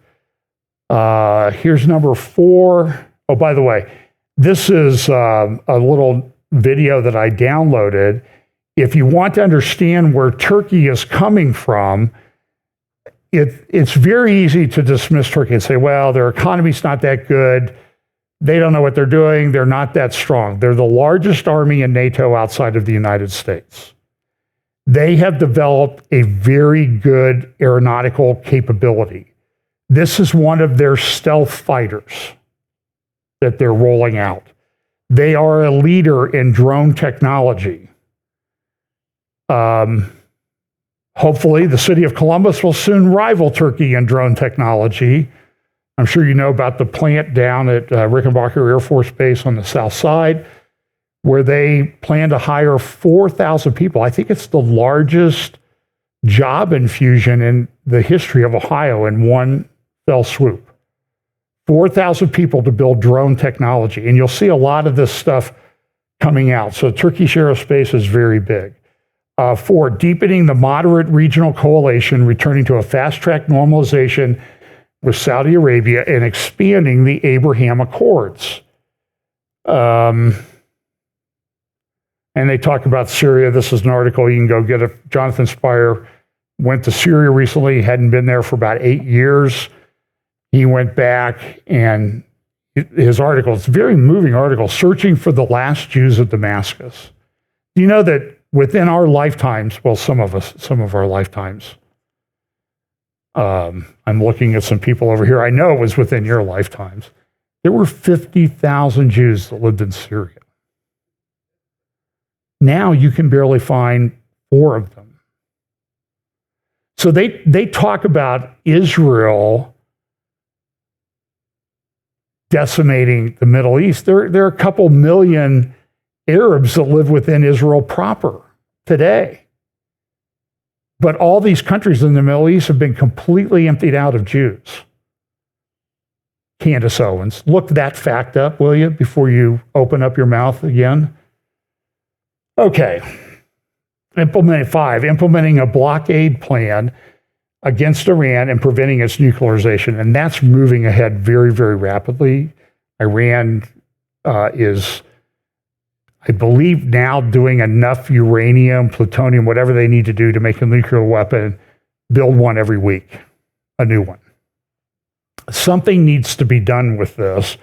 Here's number 4. Oh, by the way, this is a little video that I downloaded. If you want to understand where Turkey is coming from, it's very easy to dismiss Turkey and say, well, their economy's not that good. They don't know what they're doing. They're not that strong. They're the largest army in NATO outside of the United States. They have developed a very good aeronautical capability. This is one of their stealth fighters that they're rolling out. They are a leader in drone technology. Hopefully, the city of Columbus will soon rival Turkey in drone technology. I'm sure you know about the plant down at Rickenbacker Air Force Base on the south side, where they plan to hire 4,000 people. I think it's the largest job infusion in the history of Ohio in one fell swoop. 4,000 people to build drone technology. And you'll see a lot of this stuff coming out. So Turkish aerospace is very big. 4, deepening the moderate regional coalition, returning to a fast-track normalization with Saudi Arabia and expanding the Abraham Accords. And they talk about Syria. This is an article you can go get it. Jonathan Spire went to Syria recently, hadn't been there for about 8 years. He went back, and his article, it's a very moving article, Searching for the Last Jews of Damascus. Do you know that within our lifetimes, well, some of our lifetimes, I'm looking at some people over here, I know it was within your lifetimes, there were 50,000 Jews that lived in Syria. Now you can barely find 4 of them. So they talk about Israel decimating the Middle East. There are a couple million Arabs that live within Israel proper today. But all these countries in the Middle East have been completely emptied out of Jews. Candace Owens, look that fact up, will you, before you open up your mouth again? Okay. 5, implementing a blockade plan against Iran and preventing its nuclearization. And that's moving ahead very, very rapidly. Iran is, I believe, now doing enough uranium, plutonium, whatever they need to do to make a nuclear weapon, build one every week, a new one. Something needs to be done with this.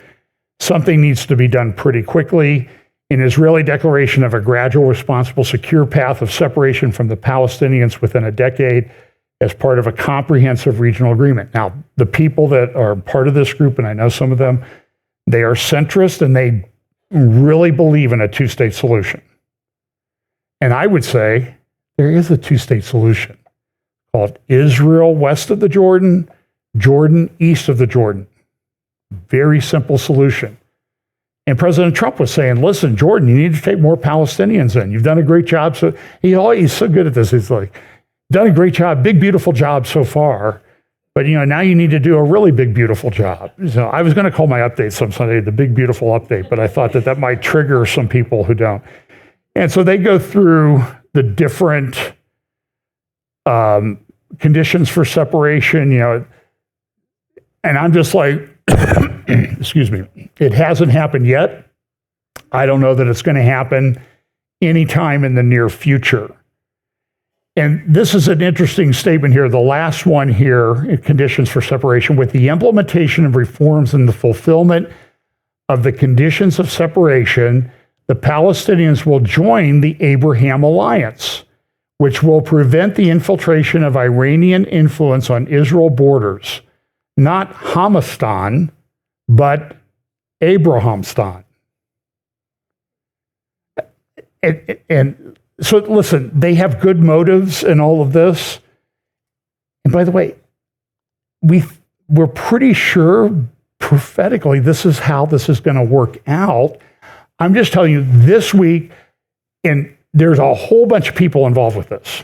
Something needs to be done pretty quickly. An Israeli declaration of a gradual, responsible, secure path of separation from the Palestinians within a decade as part of a comprehensive regional agreement. Now, the people that are part of this group, and I know some of them, they are centrist and they really believe in a 2-state solution. And I would say there is a 2-state solution called Israel west of the Jordan, Jordan east of the Jordan. Very simple solution. And President Trump was saying, listen, Jordan, you need to take more Palestinians in. You've done a great job. So he's so good at this. He's like, done a great job, big, beautiful job so far. But, now you need to do a really big, beautiful job. So I was going to call my update some Sunday the big, beautiful update, but I thought that might trigger some people who don't. And so they go through the different conditions for separation, and I'm just like, excuse me, it hasn't happened yet. I don't know that it's going to happen anytime in the near future. And this is an interesting statement here. The last one here, conditions for separation, with the implementation of reforms and the fulfillment of the conditions of separation, the Palestinians will join the Abraham Alliance, which will prevent the infiltration of Iranian influence on Israel borders. Not Hamastan, but Abrahamstan. And so, listen, they have good motives in all of this. And by the way, we're pretty sure prophetically this is how this is going to work out. I'm just telling you this week, and there's a whole bunch of people involved with this.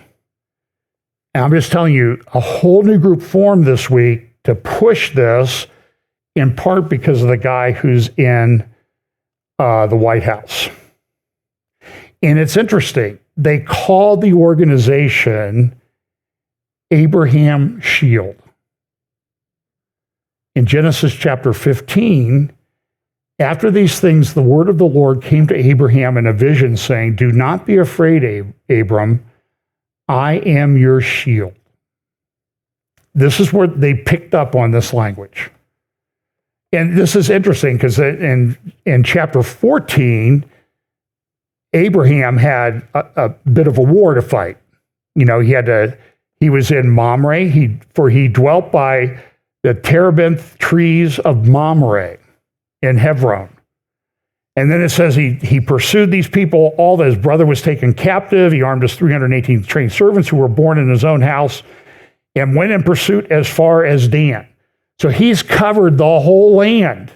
And I'm just telling you, a whole new group formed this week to push this, in part because of the guy who's in the White House. And it's interesting. They call the organization Abraham Shield. In Genesis chapter 15, after these things, the word of the Lord came to Abraham in a vision, saying, "Do not be afraid, Abram. I am your shield." This is where they picked up on this language. And this is interesting because in chapter 14, Abraham had a bit of a war to fight. He was in Mamre, he dwelt by the terebinth trees of Mamre in Hebron. And then it says he pursued these people, all that his brother was taken captive. He armed his 318 trained servants who were born in his own house and went in pursuit as far as Dan. So he's covered the whole land.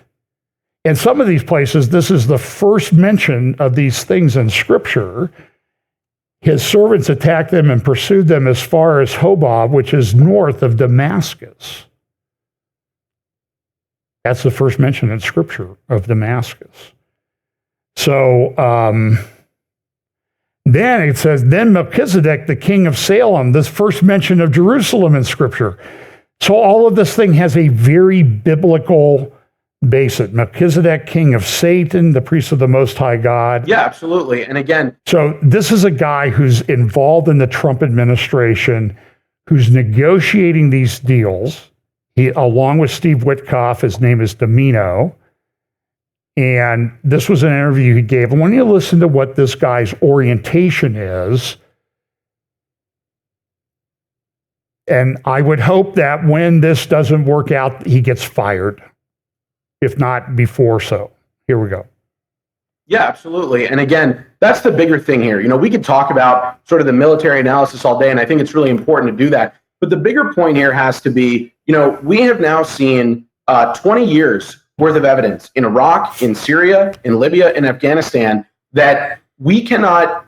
In some of these places, this is the first mention of these things in Scripture. His servants attacked them and pursued them as far as Hobab, which is north of Damascus. That's the first mention in Scripture of Damascus. So then it says, then Melchizedek, the king of Salem, this first mention of Jerusalem in Scripture. So all of this thing has a very biblical basis. Melchizedek, king of Satan, the priest of the Most High God. Yeah, absolutely. And again, so this is a guy who's involved in the Trump administration, who's negotiating these deals. He, along with Steve Witkoff, his name is Domino. And this was an interview he gave. And when you listen to what this guy's orientation is, and I would hope that when this doesn't work out, he gets fired, if not before so. Here we go. Yeah, absolutely. And again, that's the bigger thing here. We could talk about sort of the military analysis all day, and I think it's really important to do that. But the bigger point here has to be, we have now seen 20 years worth of evidence in Iraq, in Syria, in Libya, in Afghanistan, that we cannot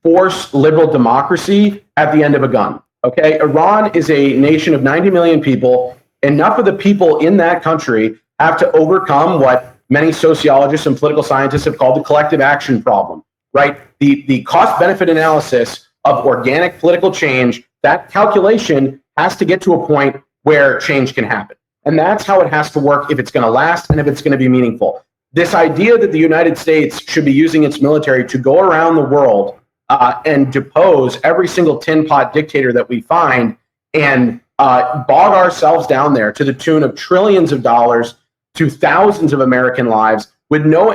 force liberal democracy at the end of a gun. Okay, Iran is a nation of 90 million people. Enough of the people in that country have to overcome what many sociologists and political scientists have called the collective action problem, right? The cost-benefit analysis of organic political change, that calculation has to get to a point where change can happen. And that's how it has to work if it's going to last and if it's going to be meaningful. This idea that the United States should be using its military to go around the world and depose every single tin pot dictator that we find and bog ourselves down there to the tune of trillions of dollars to thousands of American lives with no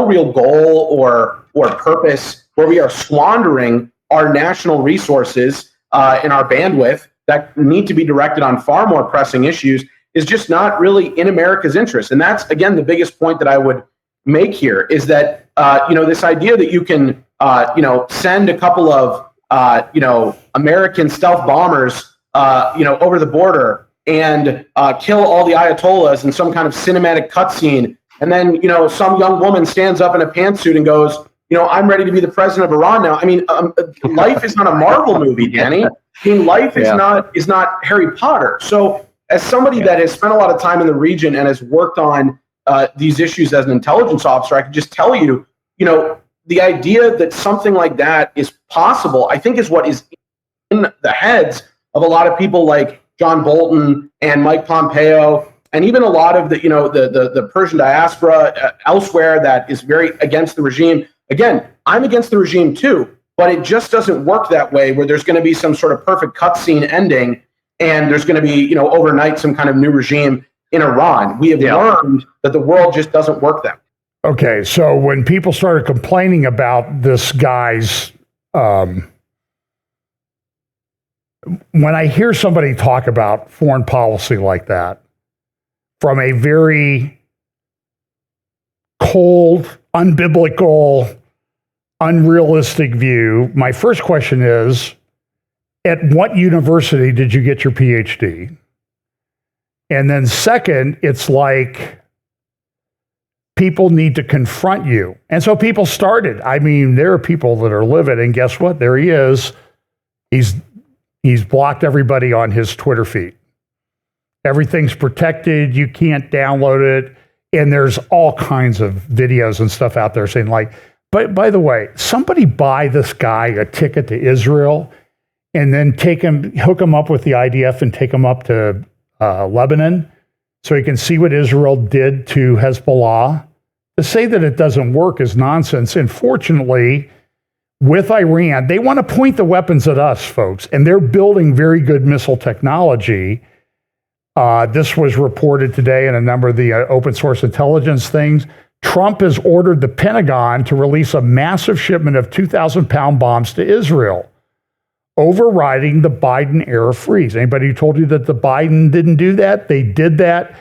real goal or purpose, where we are squandering our national resources and our bandwidth that need to be directed on far more pressing issues, is just not really in America's interest. And that's, again, the biggest point that I would make here is that, this idea that you can, send a couple of, American stealth bombers, over the border and kill all the Ayatollahs in some kind of cinematic cutscene And then, some young woman stands up in a pantsuit and goes, I'm ready to be the president of Iran now. I mean, life is not a Marvel movie, Danny. I mean, life is not Harry Potter. So as somebody that has spent a lot of time in the region and has worked on these issues as an intelligence officer, I can just tell you, the idea that something like that is possible, I think is what is in the heads of a lot of people like John Bolton and Mike Pompeo, and even a lot of the Persian diaspora elsewhere that is very against the regime. Again, I'm against the regime too, but it just doesn't work that way where there's going to be some sort of perfect cutscene ending and there's going to be, overnight some kind of new regime in Iran. We have learned that the world just doesn't work that way. Okay, so when people started complaining about this guy's, when I hear somebody talk about foreign policy like that from a very cold, unbiblical, unrealistic view, my first question is, at what university did you get your PhD? And then second, it's like people need to confront you. And so people started. I mean, there are people that are livid, and guess what? There he is. He's blocked everybody on his Twitter feed. Everything's protected. You can't download it. And there's all kinds of videos and stuff out there saying like, but by the way, somebody buy this guy a ticket to Israel and then hook him up with the IDF and take him up to Lebanon so he can see what Israel did to Hezbollah. To say that it doesn't work is nonsense. And fortunately, with Iran, they want to point the weapons at us, folks, and they're building very good missile technology. This was reported today in a number of the open source intelligence things. Trump has ordered the Pentagon to release a massive shipment of 2,000-pound bombs to Israel, overriding the Biden-era freeze. Anybody who told you that the Biden didn't do that? They did that.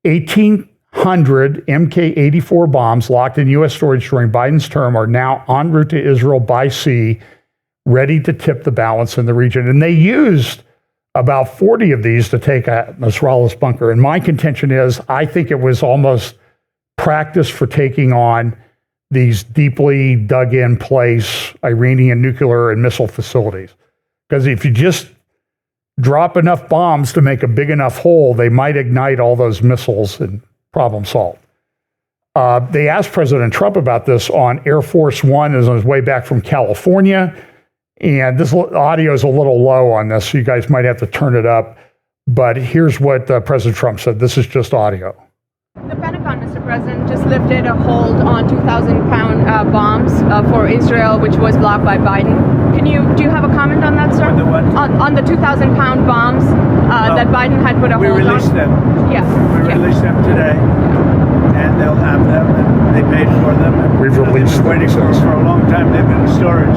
1,800 Mk-84 bombs locked in U.S. storage during Biden's term are now en route to Israel by sea, ready to tip the balance in the region. And they used about 40 of these to take Nasrallah's bunker. And my contention is, I think it was almost practice for taking on these deeply dug in place Iranian nuclear and missile facilities. Because if you just drop enough bombs to make a big enough hole, they might ignite all those missiles and problem solved. They asked President Trump about this on Air Force One as on his way back from California. And this audio is a little low on this, so you guys might have to turn it up. But here's what President Trump said. This is just audio. The Pentagon, Mr. President, just lifted a hold on 2,000-pound bombs for Israel, which was blocked by Biden. Do you have a comment on that, sir? On the what? On the 2,000-pound bombs that Biden had put a hold on. We released them. Yeah. We released them today, and they'll have them, and they paid for them. And We've released them. Waiting for a long time. They've been in storage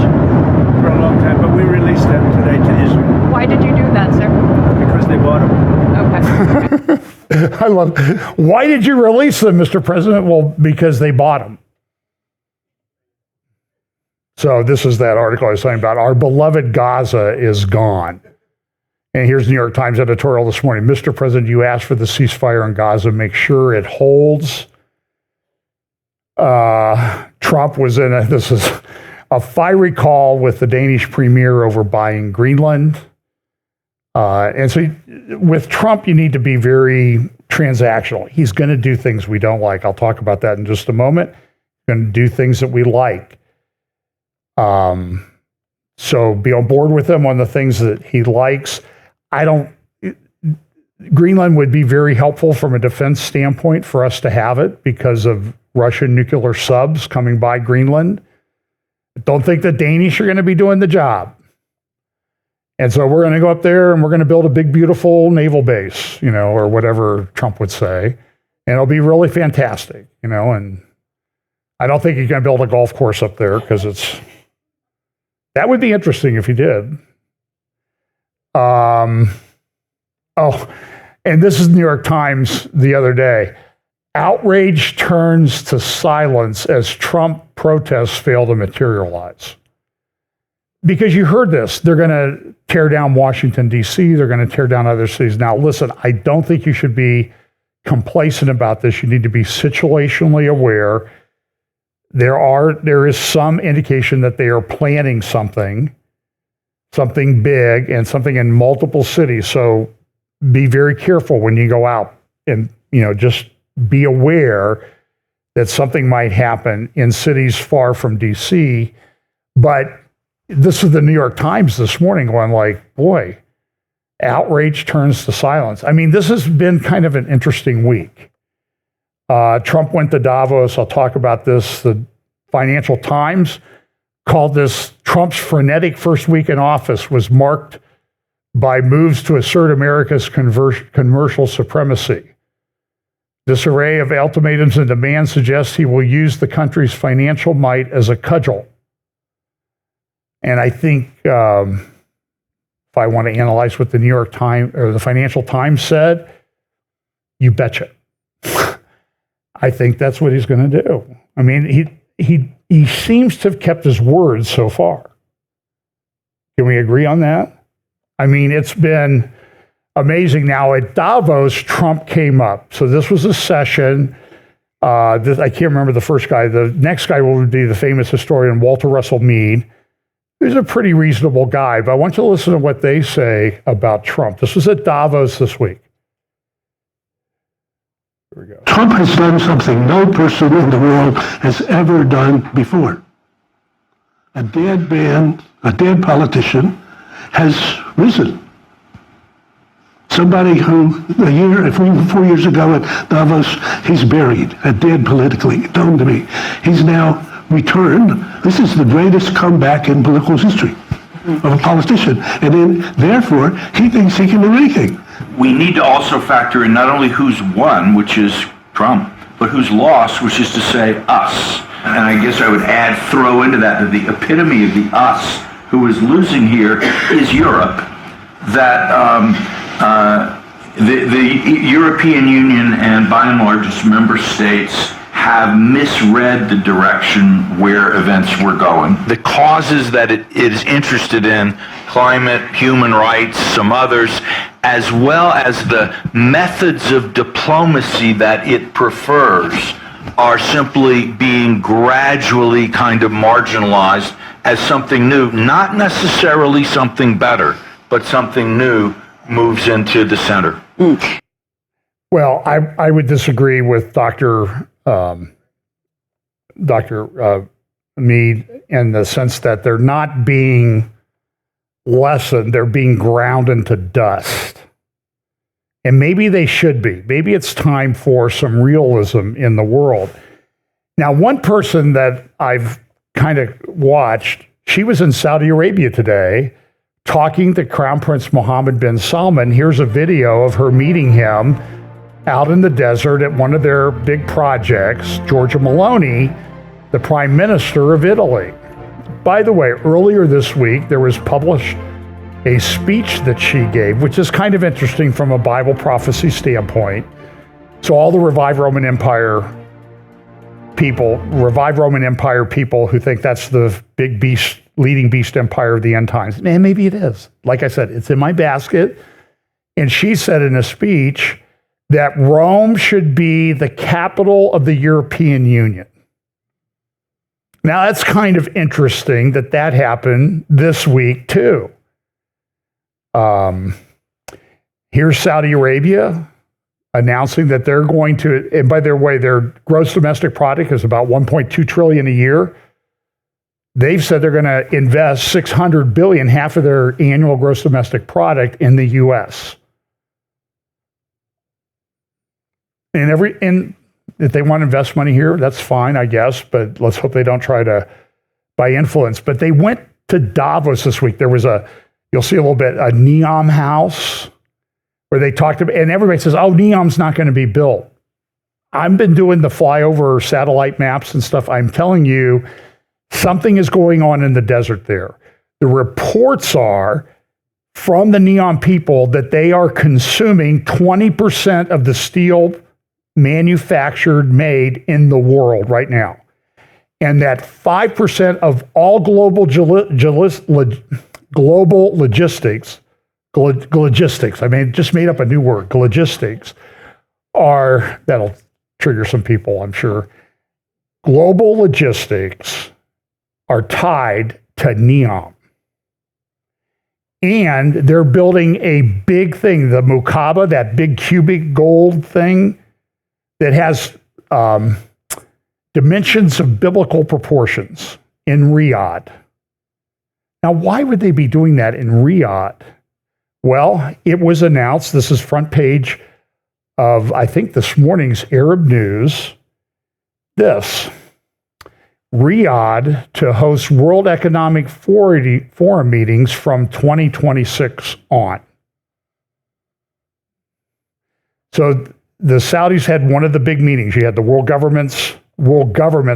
for a long time, but we released them today to Israel. Why did you do that, sir? Because they bought them. Okay. I love. Why did you release them, Mr. President? Well, because they bought them. So this is that article I was talking about. Our beloved Gaza is gone. And here's New York Times editorial this morning. Mr. President, you asked for the ceasefire in Gaza. Make sure it holds. Trump was in this is a fiery call with the Danish premier over buying Greenland. And so with Trump, you need to be very transactional. He's going to do things we don't like. I'll talk about that in just a moment. He's going to do things that we like. So be on board with him on the things that he likes. Greenland would be very helpful from a defense standpoint for us to have it because of Russian nuclear subs coming by Greenland. Don't think the Danish are going to be doing the job. And so we're going to go up there and we're going to build a big, beautiful naval base, or whatever Trump would say. And it'll be really fantastic, and I don't think he's going to build a golf course up there because that would be interesting if he did. And this is New York Times the other day. Outrage turns to silence as Trump protests fail to materialize. Because you heard this, they're going to tear down Washington, D.C., they're going to tear down other cities. Now, listen, I don't think you should be complacent about this. You need to be situationally aware. There is some indication that they are planning something big and something in multiple cities. So be very careful when you go out, and just be aware that something might happen in cities far from DC. But this is the New York Times this morning going like, boy, outrage turns to silence. I mean, this has been kind of an interesting week. Trump went to Davos. I'll talk about this. The Financial Times called this Trump's frenetic first week in office was marked by moves to assert America's commercial supremacy. This array of ultimatums and demands suggests he will use the country's financial might as a cudgel. And I think if I want to analyze what the New York Times or the Financial Times said, you betcha. I think that's what he's going to do. I mean, he seems to have kept his word so far. Can we agree on that? I mean, it's been amazing. Now at Davos, Trump came up. So this was a session. I can't remember the first guy. The next guy will be the famous historian Walter Russell Mead, who's a pretty reasonable guy. But I want you to listen to what they say about Trump. This was at Davos this week. Here we go. Trump has done something no person in the world has ever done before. A dead man, a dead politician, has risen. Somebody who 4 years ago at Davos, he's buried, dead politically, known to me. He's now returned. This is the greatest comeback in political history of a politician. And then, therefore, he thinks he can do anything. We need to also factor in not only who's won, which is Trump, but who's lost, which is to say us. And I guess I would throw into that the epitome of the us who is losing here is Europe. That the European Union and by and large its member states have misread the direction where events were going. The causes that it is interested in, climate, human rights, some others, as well as the methods of diplomacy that it prefers, are simply being gradually kind of marginalized as something new, not necessarily something better, but something new moves into the center. Well, I would disagree with Dr. Mead in the sense that they're not being lessened, they're being ground into dust. And maybe they should be. Maybe it's time for some realism in the world. Now, one person that I've kind of watched, she was in Saudi Arabia today talking to Crown Prince Mohammed bin Salman. Here's a video of her meeting him out in the desert at one of their big projects. Giorgia Meloni, the Prime Minister of Italy. By the way, earlier this week, there was published a speech that she gave, which is kind of interesting from a Bible prophecy standpoint. So all the Revived Roman Empire people who think that's the big beast, leading beast empire of the end times. Man, maybe it is. Like I said, it's in my basket. And she said in a speech that Rome should be the capital of the European Union. Now, that's kind of interesting that happened this week, too. Here's Saudi Arabia announcing that they're going to, and by their way, their gross domestic product is about $1.2 trillion a year. They've said they're going to invest $600 billion, half of their annual gross domestic product, in the U.S. And if they want to invest money here, that's fine, I guess, but let's hope they don't try to buy influence. But they went to Davos this week. There was you'll see a little bit, a NEOM house where they talked about, and everybody says, oh, NEOM's not going to be built. I've been doing the flyover satellite maps and stuff. I'm telling you, something is going on in the desert there. The reports are from the NEOM people that they are consuming 20% of the steel made in the world right now. And that 5% of all global logistics, I mean, just made up a new word, logistics, that'll trigger some people, I'm sure. Global logistics are tied to NEOM. And they're building a big thing, the Mukaba, that big cubic gold thing that has dimensions of biblical proportions in Riyadh. Now, why would they be doing that in Riyadh? Well, it was announced, this is front page of, I think, this morning's Arab News, this. Riyadh to host World Economic Forum meetings from 2026 on. So the Saudis had one of the big meetings. You had the World Government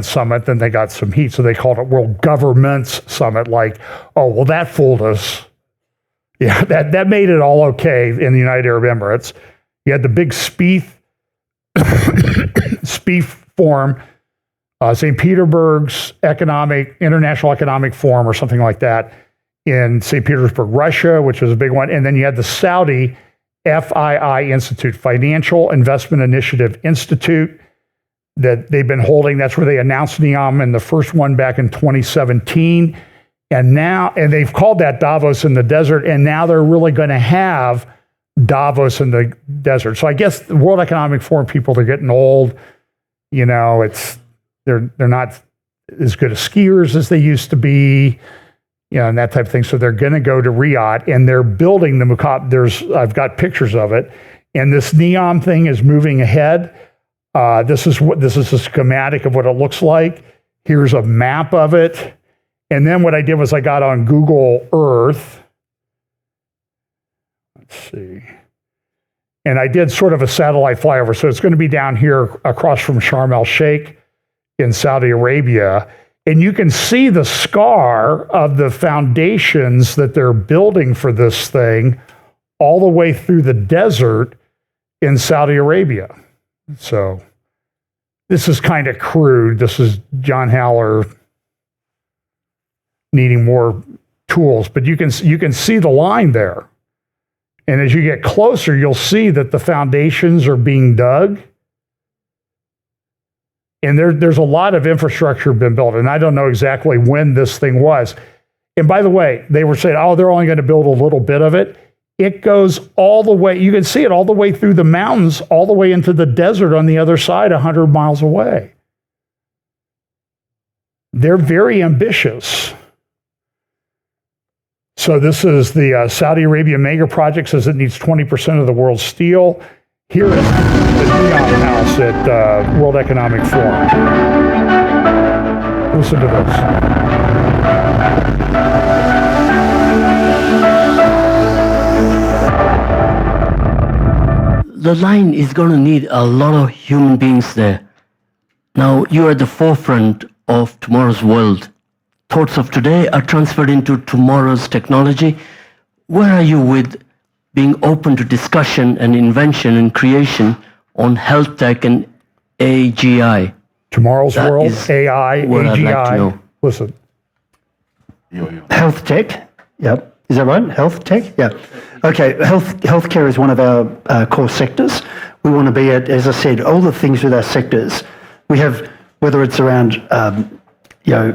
Summit, then they got some heat, so they called it World Governments Summit, like, oh, well, that fooled us. Yeah, that made it all okay in the United Arab Emirates. You had the big Spieth Forum, St. Petersburg's International Economic Forum or something like that in St. Petersburg, Russia, which was a big one. And then you had the Saudi FII Institute, Financial Investment Initiative Institute, that they've been holding. That's where they announced NEOM in the first one back in 2017. And they've called that Davos in the desert. And now they're really going to have Davos in the desert. So I guess the World Economic Forum people, they're getting old. You know, they're not as good as skiers as they used to be, you know, and that type of thing. So they're going to go to Riyadh, and they're building the Mukab. I've got pictures of it, and this NEOM thing is moving ahead. This is a schematic of what it looks like. Here's a map of it, and then what I did was I got on Google Earth. Let's see. And I did sort of a satellite flyover. So it's going to be down here across from Sharm el-Sheikh in Saudi Arabia. And you can see the scar of the foundations that they're building for this thing all the way through the desert in Saudi Arabia. So this is kind of crude. This is John Haller needing more tools, but you can see the line there. And as you get closer, you'll see that the foundations are being dug. And there's a lot of infrastructure been built. And I don't know exactly when this thing was. And by the way, they were saying, oh, they're only going to build a little bit of it. It goes all the way, you can see it all the way through the mountains, all the way into the desert on the other side, 100 miles away. They're very ambitious. So this is the Saudi Arabia mega project, says it needs 20% of the world's steel. Here is the NEOM house at World Economic Forum. Listen to this. The line is going to need a lot of human beings there. Now, you are at the forefront of tomorrow's world. Thoughts of today are transferred into tomorrow's technology. Where are you with being open to discussion and invention and creation on health tech and AGI? Tomorrow's That world, is AI, what I'd like to AGI. know. Listen. Health tech, yep. Is that right? Health tech, yeah. Okay, healthcare is one of our core sectors. We want to be at, as I said, all the things with our sectors. We have, whether it's around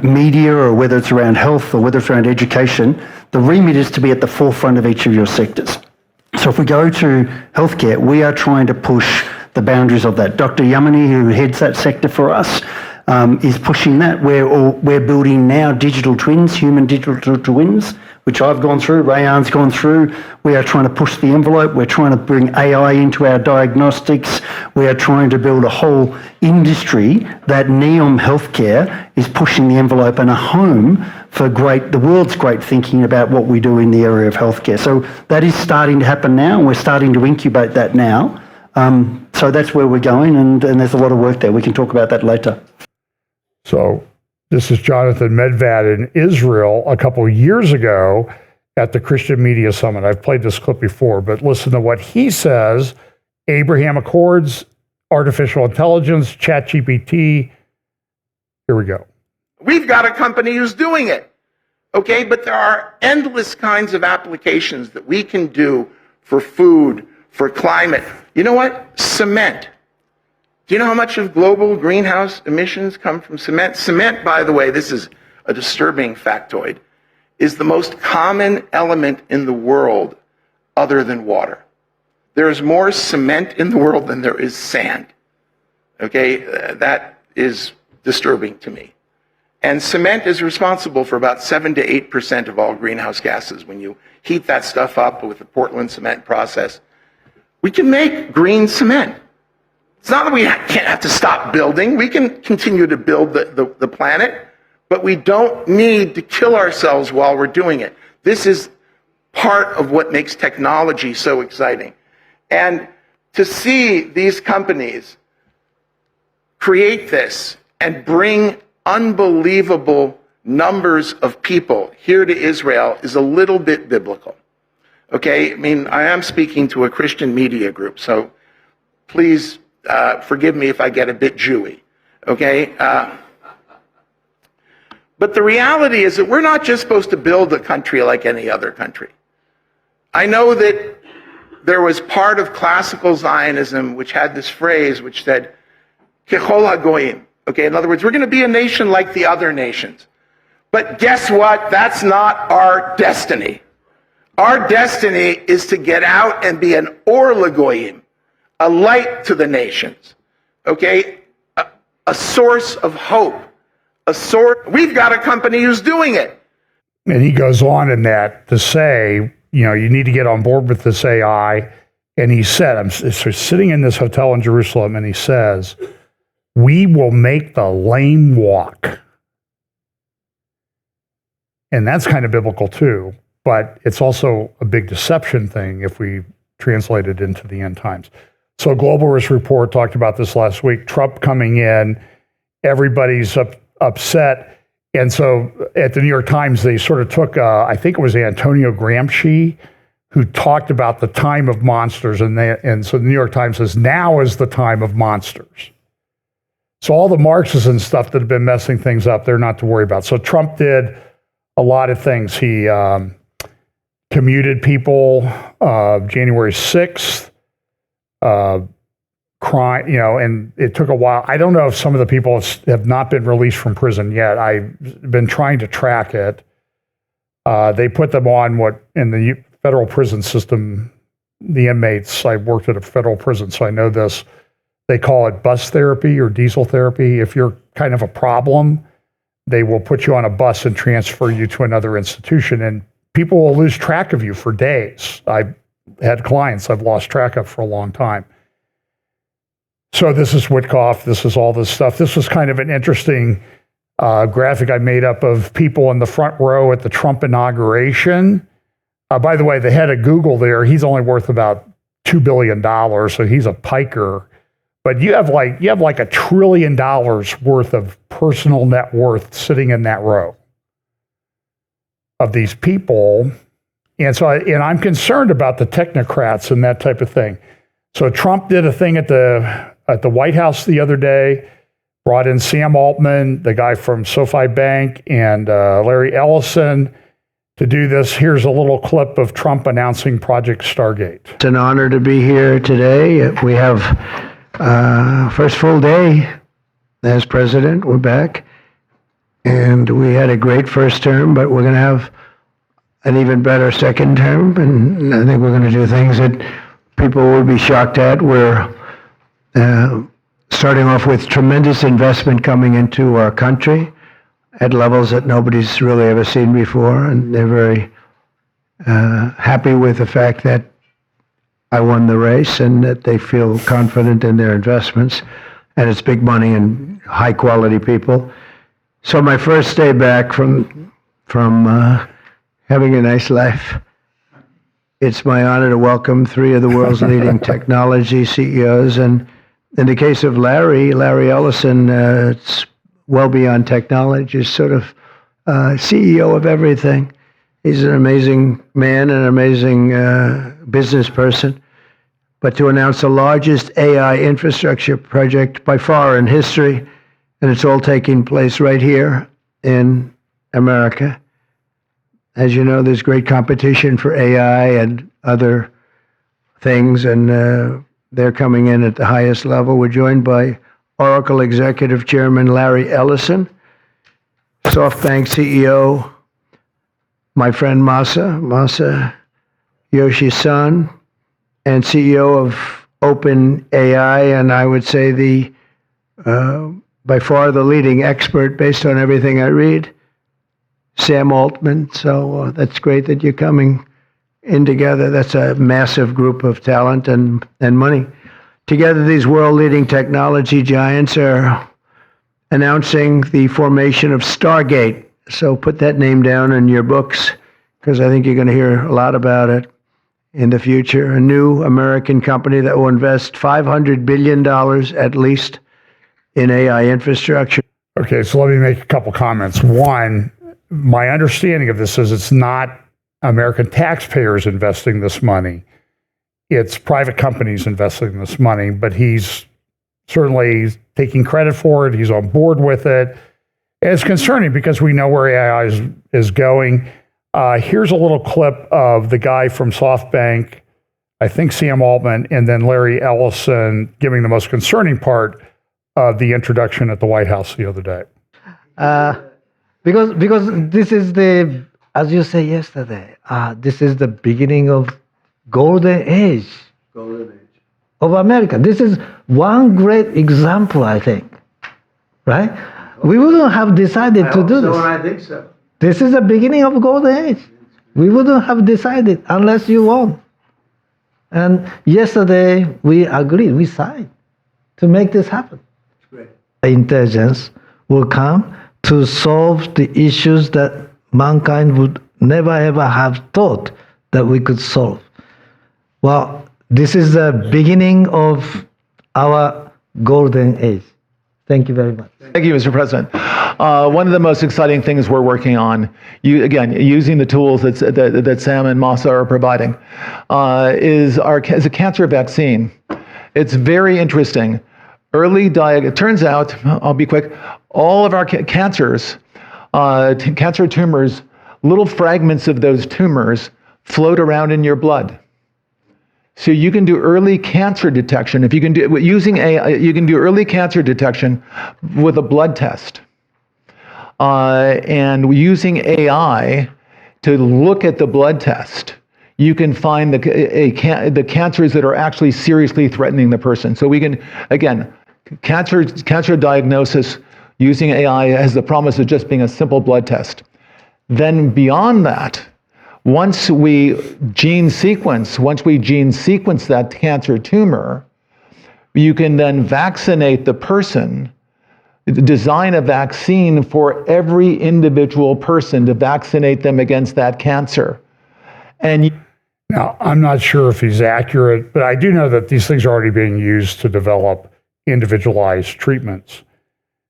media or whether it's around health or whether it's around education, the remit is to be at the forefront of each of your sectors. So if we go to healthcare, we are trying to push the boundaries of that. Dr. Yamini, who heads that sector for us, is pushing that. We're building now digital twins, human digital twins, which I've gone through, Rayan's gone through. We are trying to push the envelope. We're trying to bring AI into our diagnostics. We are trying to build a whole industry that NEOM Healthcare is pushing the envelope and a home for the world's great thinking about what we do in the area of healthcare. So that is starting to happen now, and we're starting to incubate that now. So that's where we're going, and there's a lot of work there. We can talk about that later. So this is Jonathan Medvad in Israel a couple of years ago at the Christian Media Summit. I've played this clip before, but listen to what he says. Abraham Accords, artificial intelligence, ChatGPT. Here we go. We've got a company who's doing it, okay? But there are endless kinds of applications that we can do for food, for climate. You know what? Cement. Do you know how much of global greenhouse emissions come from cement? Cement, by the way, this is a disturbing factoid, is the most common element in the world other than water. There is more cement in the world than there is sand. Okay, that is disturbing to me. And cement is responsible for about 7 to 8% of all greenhouse gases. When you heat that stuff up with the Portland cement process, we can make green cement. It's not that we can't have to stop building. We can continue to build the planet, but we don't need to kill ourselves while we're doing it. This is part of what makes technology so exciting. And to see these companies create this and bring unbelievable numbers of people here to Israel is a little bit biblical. Okay? I mean, I am speaking to a Christian media group, so please forgive me if I get a bit Jewy. Okay? But the reality is that we're not just supposed to build a country like any other country. I know that there was part of classical Zionism which had this phrase which said, Kechol HaGoyim. Okay, in other words, we're going to be a nation like the other nations. But guess what? That's not our destiny. Our destiny is to get out and be an Or LaGoyim, a light to the nations. Okay? A source of hope. We've got a company who's doing it. And he goes on in that to say, you know, you need to get on board with this AI. And he said, I'm sitting in this hotel in Jerusalem, and he says, we will make the lame walk. And that's kind of biblical too, but it's also a big deception thing if we translate it into the end times. So Globalist Report talked about this last week, Trump coming in, everybody's upset. And so at the New York Times, they sort of took, I think it was Antonio Gramsci, who talked about the time of monsters. And so the New York Times says, now is the time of monsters. So all the Marxists and stuff that have been messing things up, they're not to worry about. So Trump did a lot of things. He commuted people January 6th, crime, you know, and it took a while. I don't know if some of the people have not been released from prison yet. I've been trying to track it. They put them on what in the federal prison system, the inmates, I worked at a federal prison, so I know this. They call it bus therapy or diesel therapy. If you're kind of a problem, they will put you on a bus and transfer you to another institution, and people will lose track of you for days. I've had clients I've lost track of for a long time. So this is Witkoff. This is all this stuff. This was kind of an interesting graphic I made up of people in the front row at the Trump inauguration. By the way, the head of Google there, he's only worth about $2 billion, so he's a piker. But you have like $1 trillion worth of personal net worth sitting in that row of these people. And so I'm concerned about the technocrats and that type of thing. So Trump did a thing at the White House the other day, brought in Sam Altman, the guy from SoFi Bank, and Larry Ellison to do this. Here's a little clip of Trump announcing Project Stargate. It's an honor to be here today. We have first full day as president. We're back. And we had a great first term, but we're going to have an even better second term. And I think we're going to do things that people will be shocked at. We're starting off with tremendous investment coming into our country at levels that nobody's really ever seen before. And they're very happy with the fact that I won the race and that they feel confident in their investments. And it's big money and high quality people. So my first day back from having a nice life, it's my honor to welcome 3 of the world's leading technology CEOs. And in the case of Larry Ellison, it's well beyond technology. He's sort of CEO of everything. He's an amazing man, an amazing business person. But to announce the largest AI infrastructure project by far in history, and it's all taking place right here in America. As you know, there's great competition for AI and other things, and they're coming in at the highest level. We're joined by Oracle Executive Chairman Larry Ellison, SoftBank CEO, my friend Masa Yoshi-san, and CEO of OpenAI, and I would say the by far the leading expert based on everything I read, Sam Altman. So that's great that you're coming in together. That's a massive group of talent and money. Together, these world-leading technology giants are announcing the formation of Stargate. So put that name down in your books, because I think you're going to hear a lot about it in the future. A new American company that will invest $500 billion at least in AI infrastructure. Okay, so let me make a couple comments. One, my understanding of this is it's not American taxpayers investing this money. It's private companies investing this money, but he's certainly taking credit for it. He's on board with it. It's concerning because we know where AI is going. Here's a little clip of the guy from SoftBank, I think Sam Altman, and then Larry Ellison giving the most concerning part of the introduction at the White House the other day. Because this is the, as you say yesterday, this is the beginning of golden age of America. This is one great example, I think, right? We wouldn't have decided to do this. I think so. This is the beginning of golden age. We wouldn't have decided unless you won. And yesterday we agreed, we signed to make this happen. Great. Intelligence will come to solve the issues that mankind would never ever have thought that we could solve. Well, this is the beginning of our golden age. Thank you very much. Thank you, Mr. President. One of the most exciting things we're working on, using the tools that Sam and Masa are providing, is a cancer vaccine. It's very interesting. It turns out, I'll be quick, all of our cancers, cancer tumors, little fragments of those tumors float around in your blood. So you can do early cancer detection. If you can do using AI, you can do early cancer detection with a blood test. And using AI to look at the blood test, you can find the cancers that are actually seriously threatening the person. So we can, again, cancer diagnosis using AI has the promise of just being a simple blood test. Then beyond that, once we gene sequence that cancer tumor, you can then vaccinate the person, design a vaccine for every individual person to vaccinate them against that cancer. Now, I'm not sure if he's accurate, but I do know that these things are already being used to develop individualized treatments.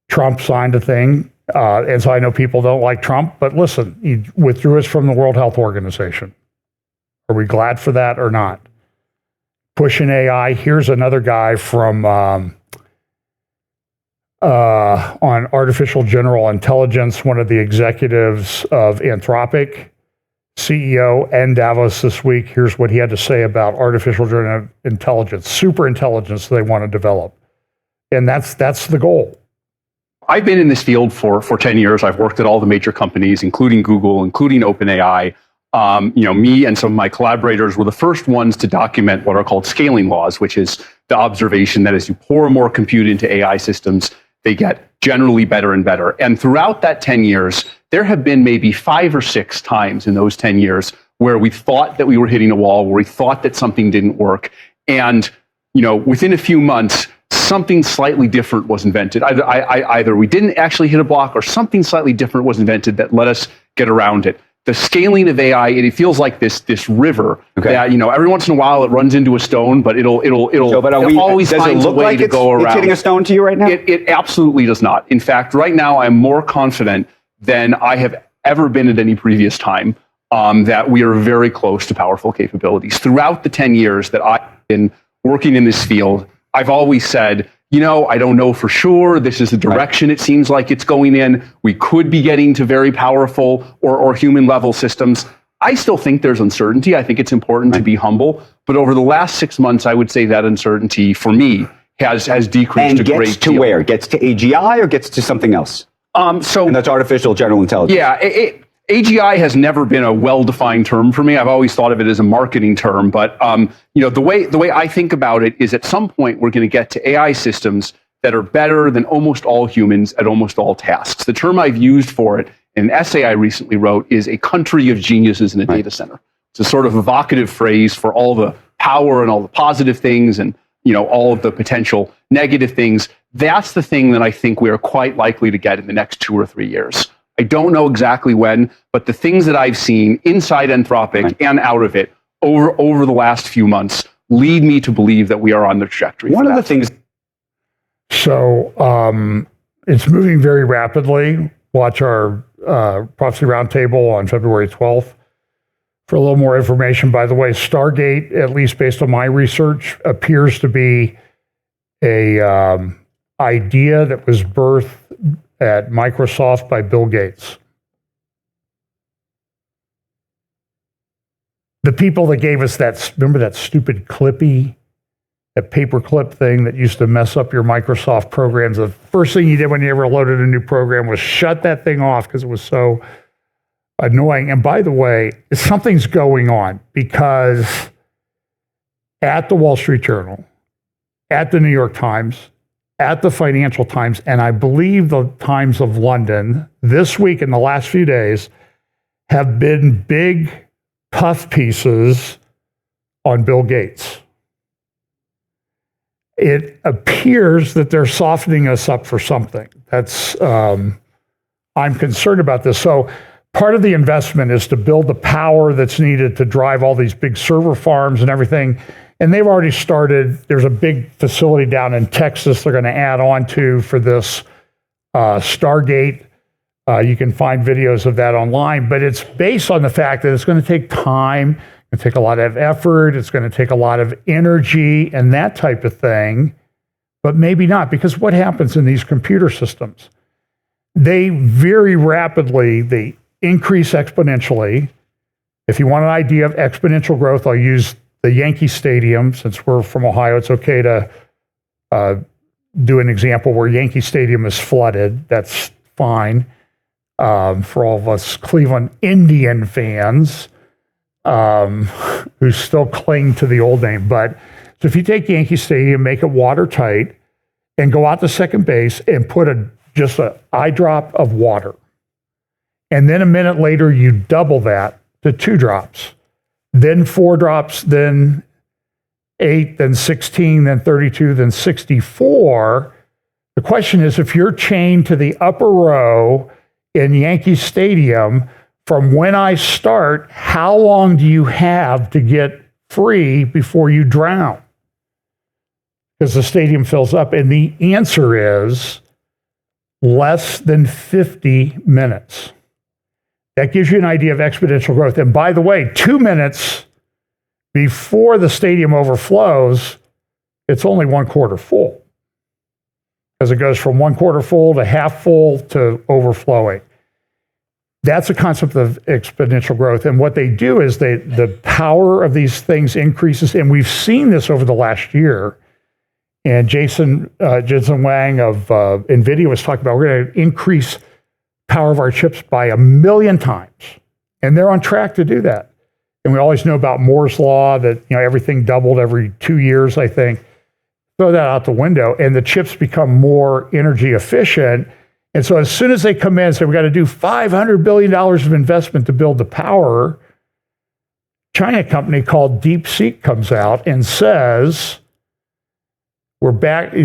Trump signed a thing, and so I know people don't like Trump, but listen, he withdrew us from the World Health Organization. Are we glad for that or not? Pushing AI. Here's another guy from on artificial general intelligence, one of the executives of Anthropic, CEO, and Davos this week. Here's what he had to say about artificial general intelligence, super intelligence they want to develop. And that's the goal. I've been in this field for 10 years. I've worked at all the major companies, including Google, including OpenAI. Me and some of my collaborators were the first ones to document what are called scaling laws, which is the observation that as you pour more compute into AI systems, they get generally better and better. And throughout that 10 years, there have been maybe 5 or 6 times in those 10 years where we thought that we were hitting a wall, where we thought that something didn't work. And, within a few months, something slightly different was invented. Either we didn't actually hit a block or something slightly different was invented that let us get around it. The scaling of AI, it feels like this river that, every once in a while it runs into a stone, but it'll always finds a way to go around. It's hitting a stone to you right now? It absolutely does not. In fact, right now I'm more confident than I have ever been at any previous time that we are very close to powerful capabilities. Throughout the 10 years that I've been working in this field, I've always said, I don't know for sure. This is the direction it seems like it's going in. We could be getting to very powerful or human level systems. I still think there's uncertainty. I think it's important to be humble. But over the last 6 months, I would say that uncertainty for me has decreased and a great gets to deal. where? Gets to AGI or gets to something else? And that's artificial general intelligence. Yeah, AGI has never been a well-defined term for me. I've always thought of it as a marketing term. But the way I think about it is, at some point we're going to get to AI systems that are better than almost all humans at almost all tasks. The term I've used for it in an essay I recently wrote is a country of geniuses in a data center. It's a sort of evocative phrase for all the power and all the positive things and all of the potential negative things. That's the thing that I think we are quite likely to get in the next 2 or 3 years. I don't know exactly when, but the things that I've seen inside Anthropic and out of it over the last few months lead me to believe that we are on the trajectory. One of the things. So it's moving very rapidly. Watch our Prophecy Roundtable on February 12th for a little more information. By the way, Stargate, at least based on my research, appears to be a idea that was birthed at Microsoft by Bill Gates. The people that gave us that, remember that stupid Clippy, that paperclip thing that used to mess up your Microsoft programs? The first thing you did when you ever loaded a new program was shut that thing off because it was so annoying. And by the way, something's going on, because at the Wall Street Journal, at the New York Times, at the Financial Times, and I believe the Times of London, this week in the last few days, have been big puff pieces on Bill Gates. It appears that they're softening us up for something. That's, I'm concerned about this. So part of the investment is to build the power that's needed to drive all these big server farms and everything. And they've already started. There's a big facility down in Texas they're going to add on to for this Stargate. You can find videos of that online, but it's based on the fact that it's going to take time, it's going to take a lot of effort, it's going to take a lot of energy and that type of thing, but maybe not, because what happens in these computer systems? They very rapidly, they increase exponentially. If you want an idea of exponential growth, I'll use the Yankee Stadium. Since we're from Ohio, it's okay to do an example where Yankee Stadium is flooded. That's fine. For all of us Cleveland Indian fans who still cling to the old name. But so if you take Yankee Stadium, make it watertight, and go out to second base and put just an eye drop of water, and then a minute later you double that to 2 drops, then 4 drops, then 8, then 16, then 32, then 64. The question is, if you're chained to the upper row in Yankee Stadium, from when I start, how long do you have to get free before you drown? Because the stadium fills up. And the answer is less than 50 minutes. That gives you an idea of exponential growth. And by the way, 2 minutes before the stadium overflows, it's only 1/4 full, as it goes from 1/4 full to half full to overflowing. That's a concept of exponential growth. And what they do is the power of these things increases. And we've seen this over the last year. And Jensen Huang of NVIDIA was talking about, we're going to increase power of our chips by 1,000,000 times. And they're on track to do that. And we always know about Moore's Law, that everything doubled every 2 years, I think. Throw that out the window, and the chips become more energy efficient. And so as soon as they come in and say, we've got to do $500 billion of investment to build the power, China company called DeepSeek comes out and says, we're back.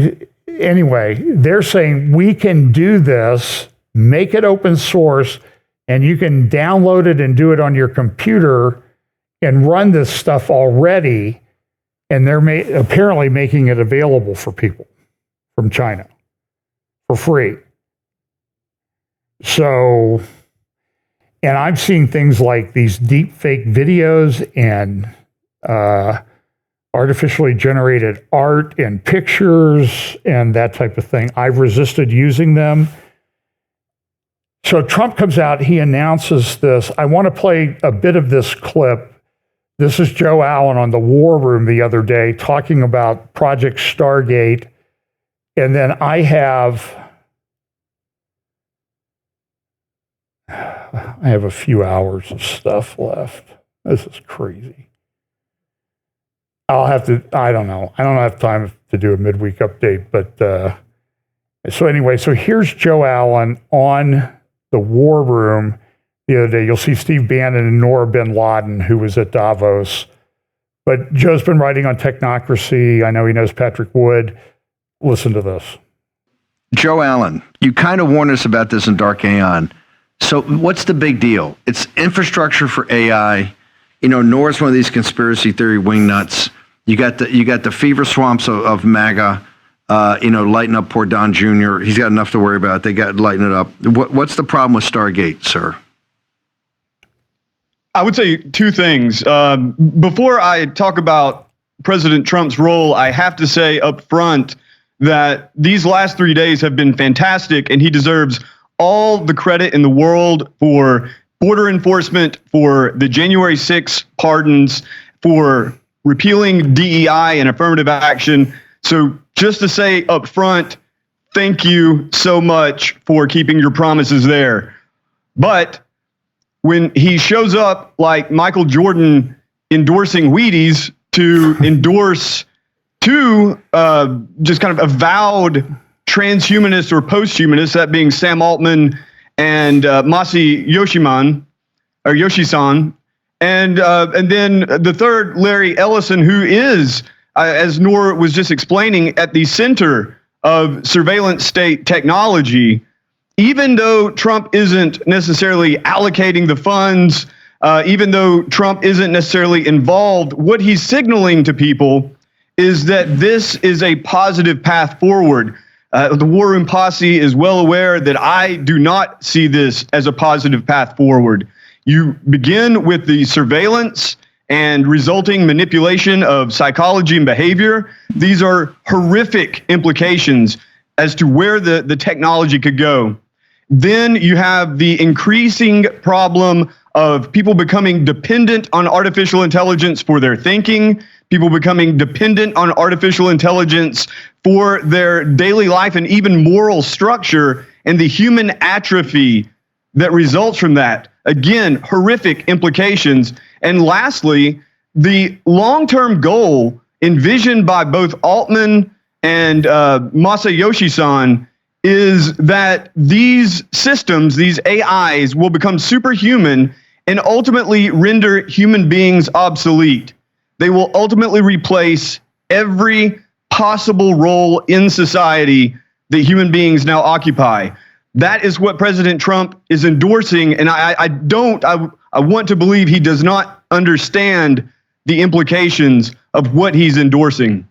Anyway, they're saying we can do this, make it open source, and you can download it and do it on your computer and run this stuff already. And they're apparently making it available for people from China for free. So, and I'm seeing things like these deep fake videos and artificially generated art and pictures and that type of thing. I've resisted using them. So Trump comes out, he announces this. I want to play a bit of this clip. This is Joe Allen on the War Room the other day talking about Project Stargate. And then I have a few hours of stuff left. This is crazy. I don't know. I don't have time to do a midweek update, but so anyway, so here's Joe Allen on the War Room the other day. You'll see Steve Bannon and Noura bin Laden, who was at Davos. But Joe's been writing on technocracy. I know he knows Patrick Wood. Listen to this. Joe Allen, you kind of warned us about this in Dark Aeon. So what's the big deal? It's infrastructure for AI. You know, Nora's one of these conspiracy theory wingnuts. You got the fever swamps of MAGA. Lighten up poor Don Jr. He's got enough to worry about. They got to lighten it up. What's the problem with Stargate, sir? I would say two things. Before I talk about President Trump's role, I have to say up front that these last 3 days have been fantastic, and he deserves all the credit in the world for border enforcement, for the January 6 pardons, for repealing DEI and affirmative action. So just to say up front, thank you so much for keeping your promises there. But when he shows up like Michael Jordan endorsing Wheaties to endorse two just kind of avowed transhumanists or posthumanists, that being Sam Altman and Masi Yoshi-san, and then the third, Larry Ellison, who is, as Noura was just explaining, at the center of surveillance state technology. Even though Trump isn't necessarily allocating the funds, even though Trump isn't necessarily involved, what he's signaling to people is that this is a positive path forward. The War Room Posse is well aware that I do not see this as a positive path forward. You begin with the surveillance and resulting manipulation of psychology and behavior. These are horrific implications as to where the technology could go. Then you have the increasing problem of people becoming dependent on artificial intelligence for their thinking, people becoming dependent on artificial intelligence for their daily life and even moral structure, and the human atrophy that results from that. Again, horrific implications. And lastly, the long-term goal envisioned by both Altman and Masayoshi-san is that these systems, these AIs, will become superhuman and ultimately render human beings obsolete. They will ultimately replace every possible role in society that human beings now occupy. That is what President Trump is endorsing, and I want to believe he does not understand the implications of what he's endorsing.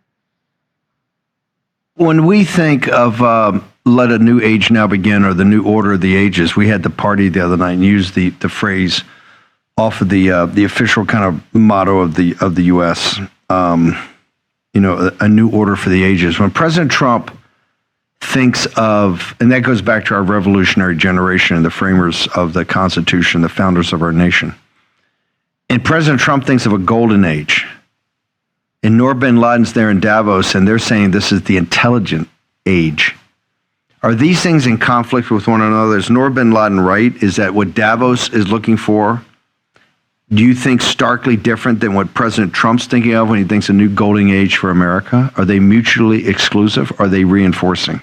When we think of let a new age now begin, or the new order of the ages, we had the party the other night and used the phrase off of the official kind of motto of the U.S. A new order for the ages. When President Trump thinks of, and that goes back to our revolutionary generation and the framers of the Constitution, the founders of our nation. And President Trump thinks of a golden age. And Noura bin Laden's there in Davos, and they're saying this is the intelligent age. Are these things in conflict with one another? Is Noura bin Laden right? Is that what Davos is looking for? Do you think starkly different than what President Trump's thinking of when he thinks a new golden age for America? Are they mutually exclusive? Are they reinforcing?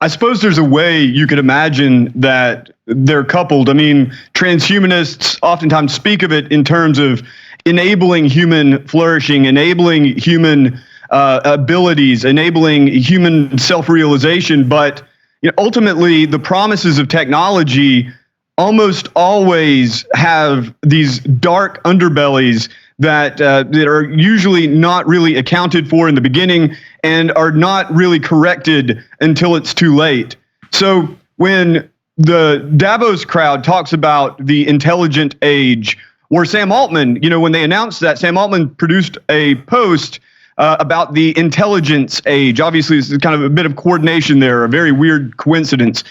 I suppose there's a way you could imagine that they're coupled. I mean, transhumanists oftentimes speak of it in terms of enabling human flourishing, enabling human abilities, enabling human self-realization. But ultimately, the promises of technology almost always have these dark underbellies that are usually not really accounted for in the beginning and are not really corrected until it's too late. So when the Davos crowd talks about the intelligent age, or Sam Altman, when they announced that, Sam Altman produced a post about the intelligence age. Obviously, it's kind of a bit of coordination there, a very weird coincidence.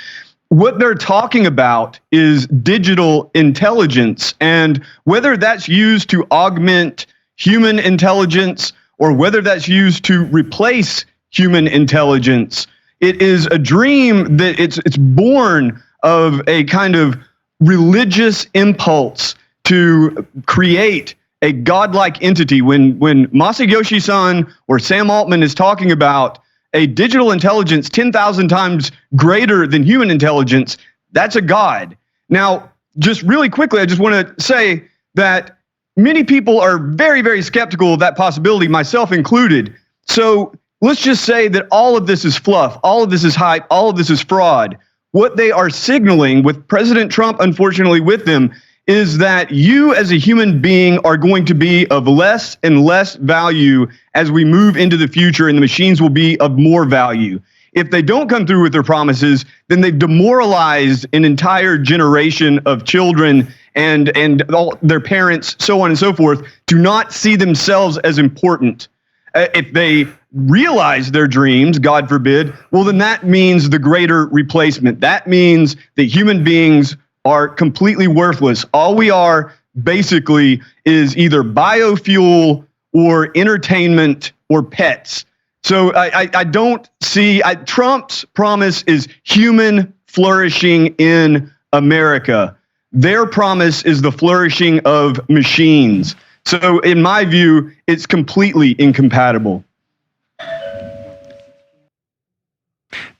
what they're talking about is digital intelligence, and whether that's used to augment human intelligence or whether that's used to replace human intelligence, it is a dream that it's born of a kind of religious impulse to create a godlike entity. When Masayoshi Son or Sam Altman is talking about a digital intelligence 10,000 times greater than human intelligence, that's a god. Now, just really quickly, I just want to say that many people are very, very skeptical of that possibility, myself included. So let's just say that all of this is fluff, all of this is hype, all of this is fraud. What they are signaling, with President Trump unfortunately with them, is that you as a human being are going to be of less and less value as we move into the future, and the machines will be of more value. If they don't come through with their promises, then they've demoralized an entire generation of children and all their parents, so on and so forth, to not see themselves as important. If they realize their dreams, God forbid, well, then that means the greater replacement. That means that human beings are completely worthless. All we are basically is either biofuel or entertainment or pets. So I don't see, Trump's promise is human flourishing in America. Their promise is the flourishing of machines. So in my view, it's completely incompatible.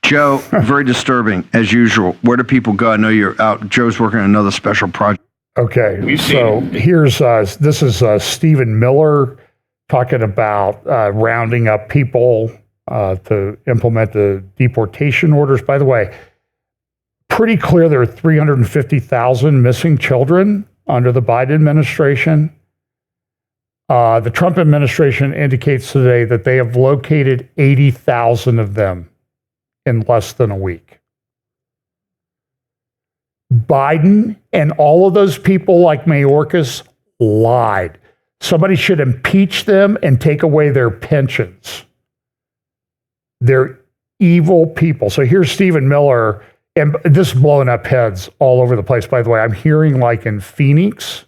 Joe, very disturbing as usual. Where do people go? I know you're out. Joe's working on another special project. Okay, so here's this is Stephen Miller talking about rounding up people to implement the deportation orders. By the way, pretty clear there are 350,000 missing children under the Biden administration. The Trump administration indicates today that they have located 80,000 of them in less than a week. Biden and all of those people like Mayorkas lied. Somebody should impeach them and take away their pensions. They're evil people. So here's Stephen Miller, and this is blowing up heads all over the place. By the way, I'm hearing like in Phoenix,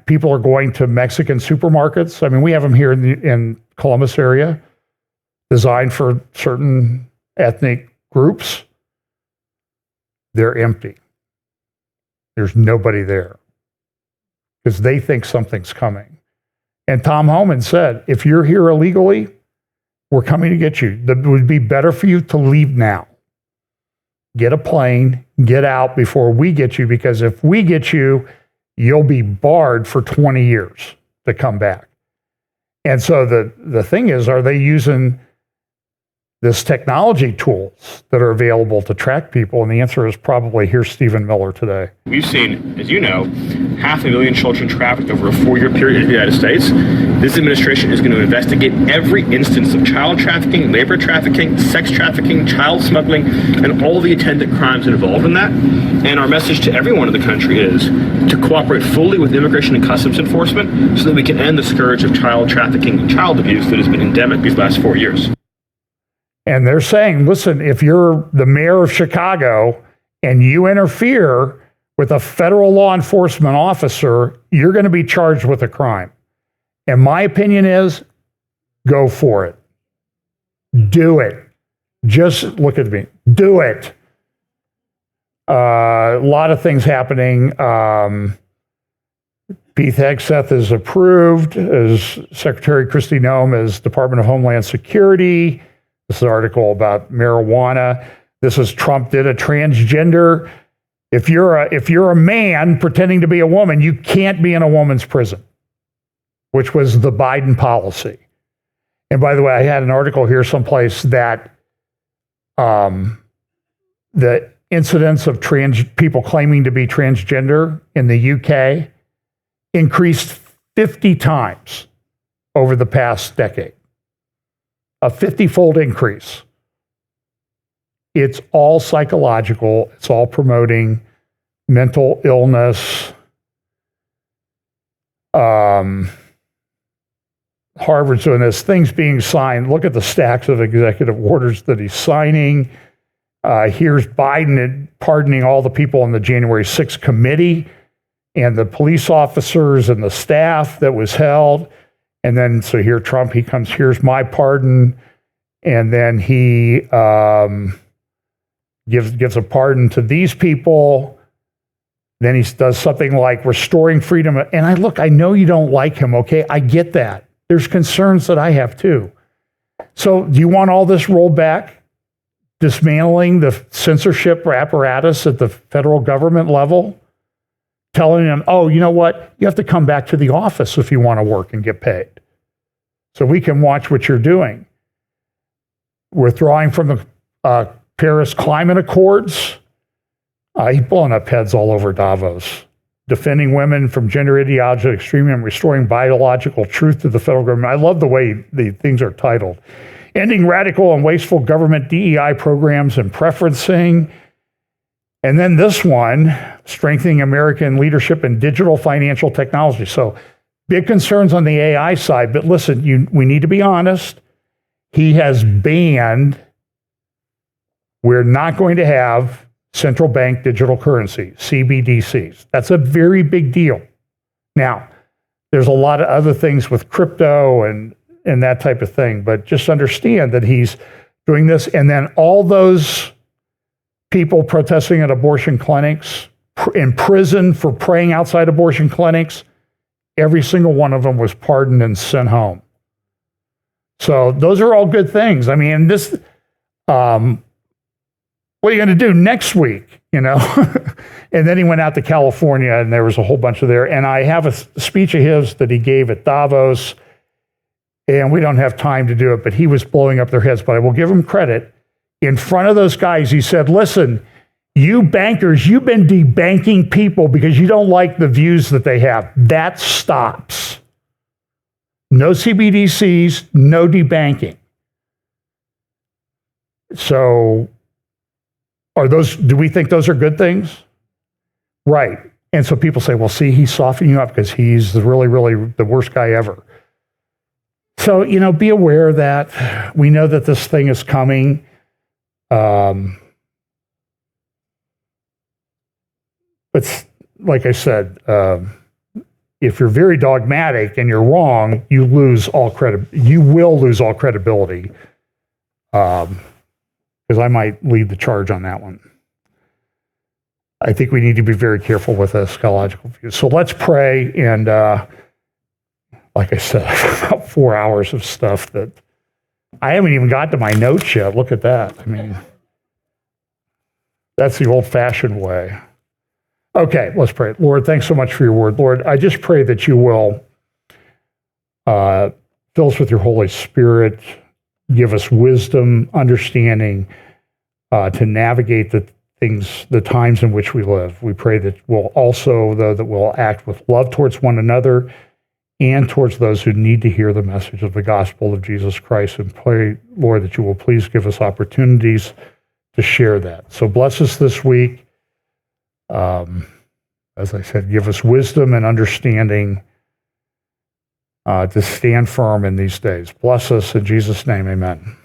people are going to Mexican supermarkets. I mean, we have them here in Columbus area, designed for certain ethnic groups. They're empty. There's nobody there because they think something's coming. And Tom Homan said, if you're here illegally, we're coming to get you. It would be better for you to leave now. Get a plane, get out before we get you, because if we get you, you'll be barred for 20 years to come back. And so the thing is, are they using this technology tools that are available to track people? And the answer is probably, here's Stephen Miller today. We've seen, as you know, 500,000 children trafficked over a 4-year period in the United States. This administration is going to investigate every instance of child trafficking, labor trafficking, sex trafficking, child smuggling, and all the attendant crimes involved in that. And our message to everyone in the country is to cooperate fully with Immigration and Customs Enforcement so that we can end the scourge of child trafficking and child abuse that has been endemic these last 4 years. And they're saying, listen, if you're the mayor of Chicago and you interfere with a federal law enforcement officer, you're going to be charged with a crime. And my opinion is, go for it. Do it. Just look at me. Do it. A lot of things happening. Pete Hegseth is approved as Secretary Kristi Noem as Department of Homeland Security. This is an article about marijuana. This is Trump did a transgender. If you're a man pretending to be a woman, you can't be in a woman's prison, which was the Biden policy. And by the way, I had an article here someplace that the incidence of people claiming to be transgender in the UK increased 50 times over the past decade. A 50-fold increase. It's all psychological. It's all promoting mental illness. Harvard's doing this. Things being signed. Look at the stacks of executive orders that he's signing. Here's Biden pardoning all the people in the January 6th committee and the police officers and the staff that was held. And then, so here Trump, he comes, here's my pardon. And then he gives a pardon to these people. Then he does something like restoring freedom. And I know you don't like him, okay? I get that. There's concerns that I have too. So do you want all this rolled back? Dismantling the censorship apparatus at the federal government level? Telling them, oh, you know what? You have to come back to the office if you want to work and get paid. So we can watch what you're doing. Withdrawing from the Paris Climate Accords. He's blowing up heads all over Davos. Defending women from gender ideology extremism, restoring biological truth to the federal government. I love the way the things are titled. Ending radical and wasteful government DEI programs and preferencing. And then this one, strengthening American leadership in digital financial technology. So big concerns on the AI side, but listen, we need to be honest. He has banned, we're not going to have central bank digital currency, CBDCs. That's a very big deal. Now, there's a lot of other things with crypto and that type of thing, but just understand that he's doing this. And then all those people protesting at abortion clinics, in prison for praying outside abortion clinics, every single one of them was pardoned and sent home. So those are all good things. I mean, this, what are you going to do next week, you know? And then he went out to California and there was a whole bunch of there. And I have a speech of his that he gave at Davos, and we don't have time to do it, but he was blowing up their heads. But I will give him credit. In front of those guys, he said, listen, you bankers, you've been debanking people because you don't like the views that they have. That stops. No CBDCs, no debanking. So do we think those are good things? Right. And so people say, well, see, he's softening you up because he's really, really the worst guy ever. So, you know, be aware of that. We know that this thing is coming. But like I said, if you're very dogmatic and you're wrong, you lose all you will lose all credibility. Because I might lead the charge on that one. I think we need to be very careful with eschatological views. So let's pray. And like I said, about 4 hours of stuff that I haven't even got to my notes yet. Look at that. I mean, that's the old-fashioned way. Okay, let's pray. Lord, thanks so much for your word. Lord, I just pray that you will fill us with your Holy Spirit, give us wisdom, understanding to navigate the times in which we live. We pray that we'll also, though, that we'll act with love towards one another and towards those who need to hear the message of the gospel of Jesus Christ, and pray, Lord, that you will please give us opportunities to share that. So bless us this week. As I said, give us wisdom and understanding to stand firm in these days. Bless us in Jesus' name, amen.